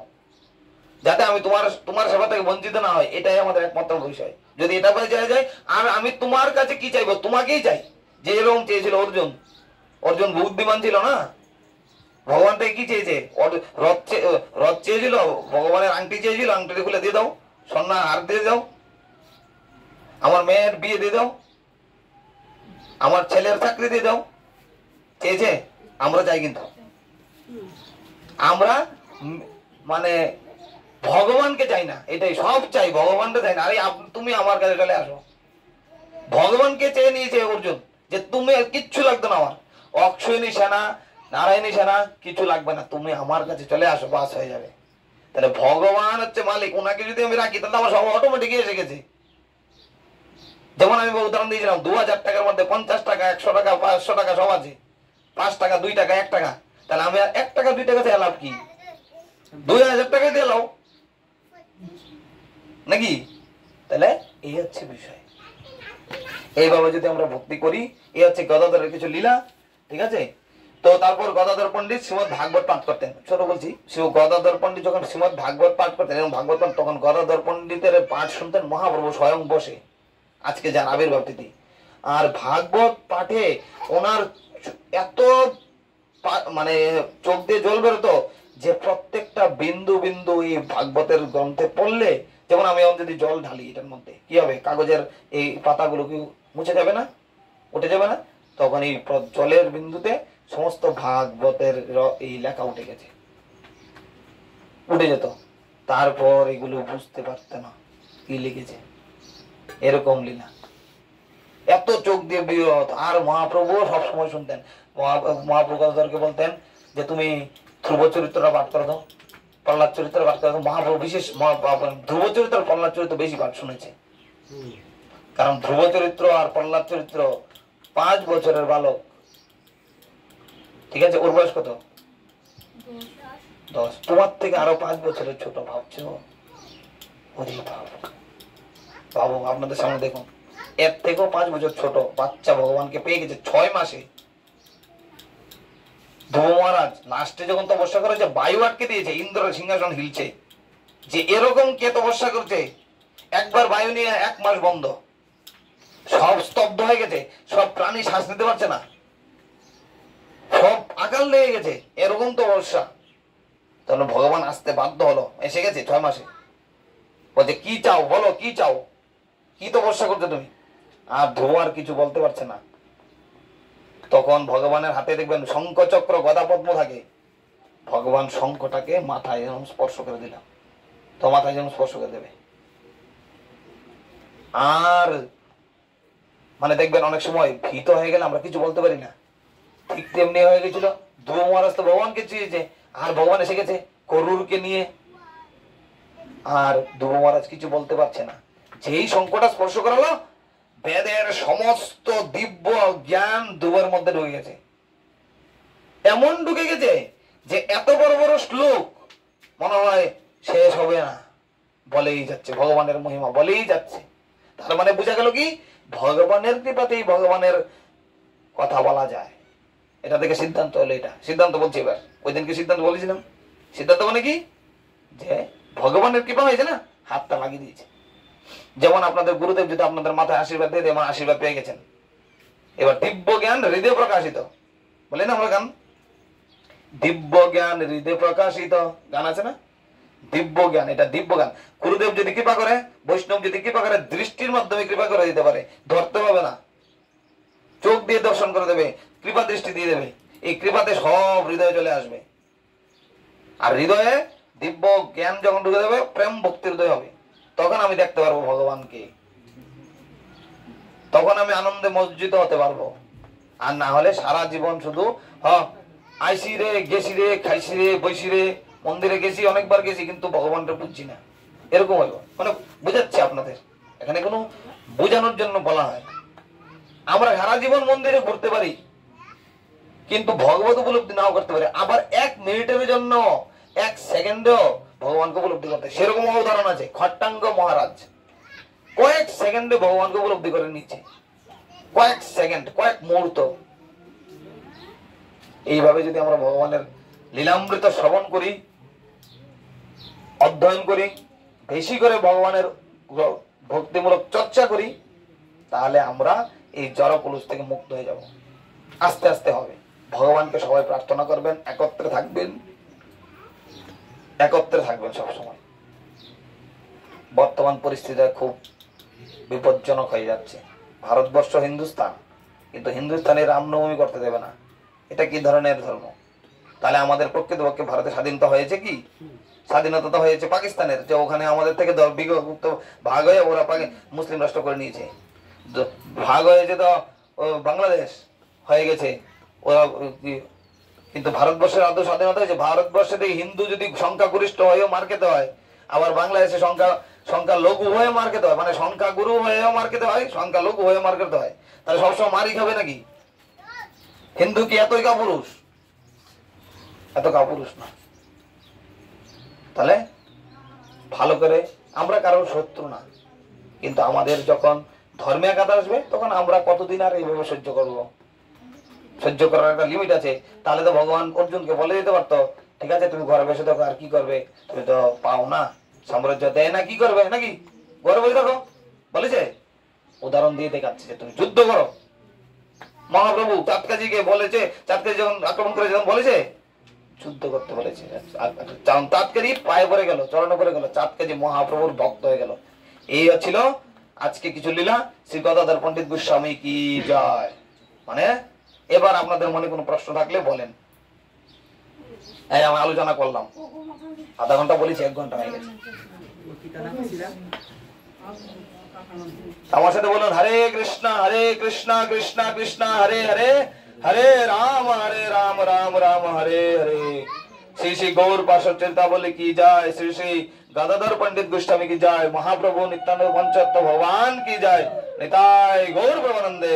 যাতে আমি তোমার সেবা থেকে বঞ্চিত না হয়, এটাই আমাদের একমাত্র বিষয়। যদি এটা বলে যায়, আর আমি তোমার কাছে কি চাইবো? তোমাকেই চাই। যে এরকম চেয়েছিল অর্জুন, অর্জুন বুদ্ধিমান ছিল না, ভগবান থেকে কি চেয়েছে? রথ চেয়েছিল, ভগবানের আংটি চেয়েছিল, আংটি খুলে দিয়ে দাও, সোনার হার দিয়ে দাও, আমার মেয়ের বিয়ে দিয়ে দাও, আমার ছেলের চাকরি দিয়ে দাও, চেয়েছে? আমরা চাই, কিন্তু আমরা মানে ভগবানকে চাই না, এটাই সব চাই, ভগবানকে চাই না। আরে তুমি আমার কাছে চলে আসো। ভগবানকে চেয়ে নিয়েছে অর্জুন, যে তুমি কিচ্ছু লাগতো না, আমার অক্ষয়নী সেনা, নারায়ণী সেনা কিছু লাগবে না, তুমি আমার কাছে চলে আসো, বাস হয়ে যাবে। তাহলে ভগবান হচ্ছে মালিক, ওনাকে যদি আমি রাখি তাহলে আমার সব অটোমেটিক এসে গেছে। যেমন আমি উদাহরণ দিয়েছিলাম, 2000 টাকার মধ্যে 50 টাকা, 100 টাকা, 500 টাকা সব আছে, 5 টাকা, 2 টাকা, 1 টাকা, তাহলে আমি আর 1 টাকা 2 টাকা চেয়ে লাভ কি? 2000 টাকা দিয়ে লাও নাকি? তাহলে এই হচ্ছে বিষয়। এইভাবে যদি আমরা ভক্তি করি, এই হচ্ছে গদাধরের কিছু লীলা। ঠিক আছে, তো তারপর গদাধর পণ্ডিত শ্রীমদ ভাগবত পাঠ করতেন। ছোট বলছি, গদাধর পণ্ডিত যখন শ্রীমদ ভাগবত পাঠ করতেন এবং ভাগবত পাঠ, তখন গদাধর পণ্ডিতের পাঠ শুনতেন মহাপ্রভু স্বয়ং বসে, আজকে যার আবির্ভাব তিথি। আর ভাগবত পাঠে ওনার এত মানে চোখ দিয়ে জল বেরোতো যে প্রত্যেকটা বিন্দু বিন্দু এই ভাগবতের গ্রন্থে পড়লে, যেমন আমি যদি জল ঢালি এটার মধ্যে, কি হবে, কাগজের এই পাতাগুলো কি মুছে যাবে না, উঠে যাবে না? তখন এই জলের বিন্দুতে সমস্ত ভাগবতের এই লেখা উঠে গেছে, উঠে যেত। তারপর এগুলো বুঝতে পারত না কি লিখেছে, এরকম লীলা। এত চোখ দিয়ে বিয়ে হতো। আর মহাপ্রভু সবসময় শুনতেন, মহাপ্রভু বলতেন যে তুমি ধ্রুব চরিত্রটা পাঠ করে দাও, প্রহ্লাদ চরিত্র পাঠ করে দাও। মহাপ্রভু বিশেষ ধ্রুব চরিত্র প্রহ্লাদ চরিত্র বেশি পাঠ শুনেছে, কারণ ধ্রুব চরিত্র আর প্রহ্লাদ চরিত্র 5 বছরের বালক। ঠিক আছে, ওর বয়স কত? 10। তোমার থেকে আরো 5 বছরের ছোট, ভাবছো? বাবু আপনাদের সামনে দেখুন, এর থেকেও 5 বছর ছোট বাচ্চা ভগবানকে পেয়ে গেছে 6 মাসে। ধ্রুব মহারাজ লাস্টে যখন তপস্যা করেছে, বায়ু আটকে দিয়েছে, ইন্দ্রের সিংহাসন হিলছে, যে এরকম কে তপস্যা করছে, একবার বায়ু নিয়ে 1 মাস বন্ধ, সব স্তব্ধ হয়ে গেছে, সব প্রাণী শ্বাস নিতে পারছে না, সব আকাল লেগে গেছে, এরকম তপস্যা। তাহলে ভগবান আসতে বাধ্য হলো, এসে গেছে 6 মাসে। বলছে কি চাও বলো, কি চাও, কি তপস্যা করছো তুমি? আর ধ্রুব আর কিছু বলতে পারছে না। তখন ভগবানের হাতে দেখবেন শঙ্খ চক্র গদা পদ্ম থাকে, ভগবান শঙ্খটাকে মাথায় যেন স্পর্শ করে দিলাম, তো মাথায় যেন স্পর্শ করে দেবে। আর মানে দেখবেন অনেক সময় ভীত হয়ে গেলে আমরা কিছু বলতে পারি না, ঠিক তেমনি হয়ে গেছিল। ধ্রুব মহারাজ তো ভগবানকে চেয়েছে, আর ভগবান এসে গেছে করুরকে নিয়ে, আর ধ্রুব মহারাজ কিছু বলতে পারছে না। যেই শঙ্খটা স্পর্শ করালো, বেদের সমস্ত দিব্য জ্ঞান ধ্রুবের মধ্যে ঢুকে গেছে, এমন ঢুকে গেছে যে এত বড় বড় শ্লোক মনে হয় শেষ হবে না, বলেই যাচ্ছে ভগবানের মহিমা, বলেই যাচ্ছে। তার মানে বোঝা গেল কি, ভগবানের কৃপাতেই ভগবানের কথা বলা যায়। এটা থেকে সিদ্ধান্ত হলো, এটা সিদ্ধান্ত বলছি এবার। ওই দিনকে সিদ্ধান্ত বলেছিলাম, সিদ্ধান্ত মানে কি, যে ভগবানের কৃপা হয়েছে না, হাতটা লাগিয়ে দিয়েছে। যেমন আপনাদের গুরুদেব যদি আপনাদের মাথায় আশীর্বাদ দিয়ে আমার আশীর্বাদ পেয়ে গেছেন, এবার দিব্য জ্ঞান হৃদয় প্রকাশিত, বলে না আমরা গান, দিব্য জ্ঞান হৃদয় প্রকাশিত গান আছে না, দিব্য জ্ঞান, এটা দিব্য জ্ঞান। গুরুদেব যদি কৃপা করে, বৈষ্ণব যদি কৃপা করে, দৃষ্টির মাধ্যমে কৃপা করে দিতে পারে, ধরতে হবে না, চোখ দিয়ে দর্শন করে দেবে, কৃপা দৃষ্টি দিয়ে দেবে। এই কৃপাতে সব হৃদয়ে চলে আসবে। আর হৃদয়ে দিব্য জ্ঞান যখন ঢুকে দেবে, প্রেম ভক্তির হৃদয় হবে, তখন আমি দেখতে পারবো ভগবানকে, তখন আমি আনন্দে মজ্জিত হতে পারবো। আর না হলে সারা জীবন শুধু আইসি রে, গেছি রে, খাইছি রে, বইসি রে, মন্দিরে গেছি, অনেকবার গেছি, কিন্তু ভগবানটা বুঝছি না, এরকম হইব। মানে বুঝাচ্ছে আপনাদের, এখানে কোনো বোঝানোর জন্য বলা হয়। আমরা সারা জীবন মন্দিরে ঘুরতে পারি, কিন্তু ভগবত উপলব্ধি নাও করতে পারি। আবার 1 মিনিটের জন্য, 1 সেকেন্ডও ভগবানকে উপলব্ধি করতে, সেরকম উদাহরণ আছে। খট্টাঙ্গ মহারাজ কয়েক সেকেন্ডে ভগবানকে উপলব্ধি করে নিচ্ছে, কয়েক সেকেন্ড, কয়েক মুহূর্ত। এইভাবে যদি আমরা ভগবানের লীলামৃত শ্রবণ করি, অধ্যয়ন করি, বেশি করে ভগবানের ভক্তিমূলক চর্চা করি, তাহলে আমরা এই জড় কলুষ থেকে মুক্ত হয়ে যাব। আস্তে আস্তে হবে। ভগবানকে সবাই প্রার্থনা করবেন, একত্রে থাকবেন, একত্রে থাকবেন সবসময়। বর্তমান পরিস্থিতি খুব বিপজ্জনক হয়ে যাচ্ছে। ভারতবর্ষ হিন্দুস্তান, কিন্তু হিন্দুস্তানে রামনবমী করতে দেবে না। এটা কি ধরনের ধর্ম? তাহলে আমাদের প্রকৃতপক্ষে ভারতে স্বাধীনতা হয়েছে কি? স্বাধীনতা তো হয়েছে পাকিস্তানের, যে ওখানে আমাদের থেকে বিভক্ত ভাগ হয়ে ওরা মুসলিম রাষ্ট্র করে নিয়েছে। ভাগ হয়েছে তো বাংলাদেশ হয়ে গেছে ওরা, কিন্তু ভারতবর্ষের আদৌ স্বাধীনতা হয়েছে? ভারতবর্ষে থেকে হিন্দু যদি সংখ্যাগরিষ্ঠ হয়েও মার খেতে হয়, আবার বাংলাদেশে সংখ্যা লঘু হয়ে মার খেতে হয়, মানে সংখ্যা গুরু হয়েও মার খেতে হয়, সংখ্যা লঘু হয়ে মার খেতে হয়। তাহলে সবসময় মারি খাবে নাকি? হিন্দু কি এতই কাপুরুষ? এত কাপুরুষ না। তাহলে ভালো করে, আমরা কারোর শত্রু না, কিন্তু আমাদের যখন ধর্মীয় কথা আসবে তখন আমরা কতদিন আর এইভাবে সহ্য করব? সহ্য করার একটা লিমিট আছে। তাহলে তো ভগবান অর্জুনকে বলে দিতে পারতো, ঠিক আছে তুমি ঘরে বসে থাকো, আর কি করবে, তুমি তো পাও না, সাম্রাজ্য দেয় না, কি করবে নাকি, ঘরে বসে থাকো বলেছে? উদাহরণ দিয়ে দেখাচ্ছে যে তুমি যুদ্ধ করো। মহাপ্রভু চাঁদকাজিকে বলেছে, চাঁদকাজি যখন আক্রমণ করে যখন বলেছে যুদ্ধ করতে বলেছে, চাঁদকাজি পায়ে পড়ে গেল, চরণে পড়ে গেল, চাঁদকাজি মহাপ্রভুর ভক্ত হয়ে গেল। এই ছিল আজকে কিছু লীলা। শ্রী গদাধর পণ্ডিত গোস্বামী কি জয়। মানে এবার আপনাদের মনে কোনো প্রশ্ন থাকলে বলেন। এই আমি আলোচনা করলাম, আধা ঘন্টা বলেছি, 1 ঘন্টা হয়ে গেছে। আমার সাথে বলুন, হরে কৃষ্ণ কৃষ্ণ কৃষ্ণ হরে হরে, হরে রাম রাম রাম হরে হরে। শ্রী শ্রী গৌর পার্শ্বদ বলে কি যায়, শ্রী শ্রী গদাধর পণ্ডিত গোস্বামী কি যায়, মহাপ্রভু নিত্যানন্দ পঞ্চতত্ত্ব ভগবান কি যায়, নিতাই গৌর প্রেমানন্দে।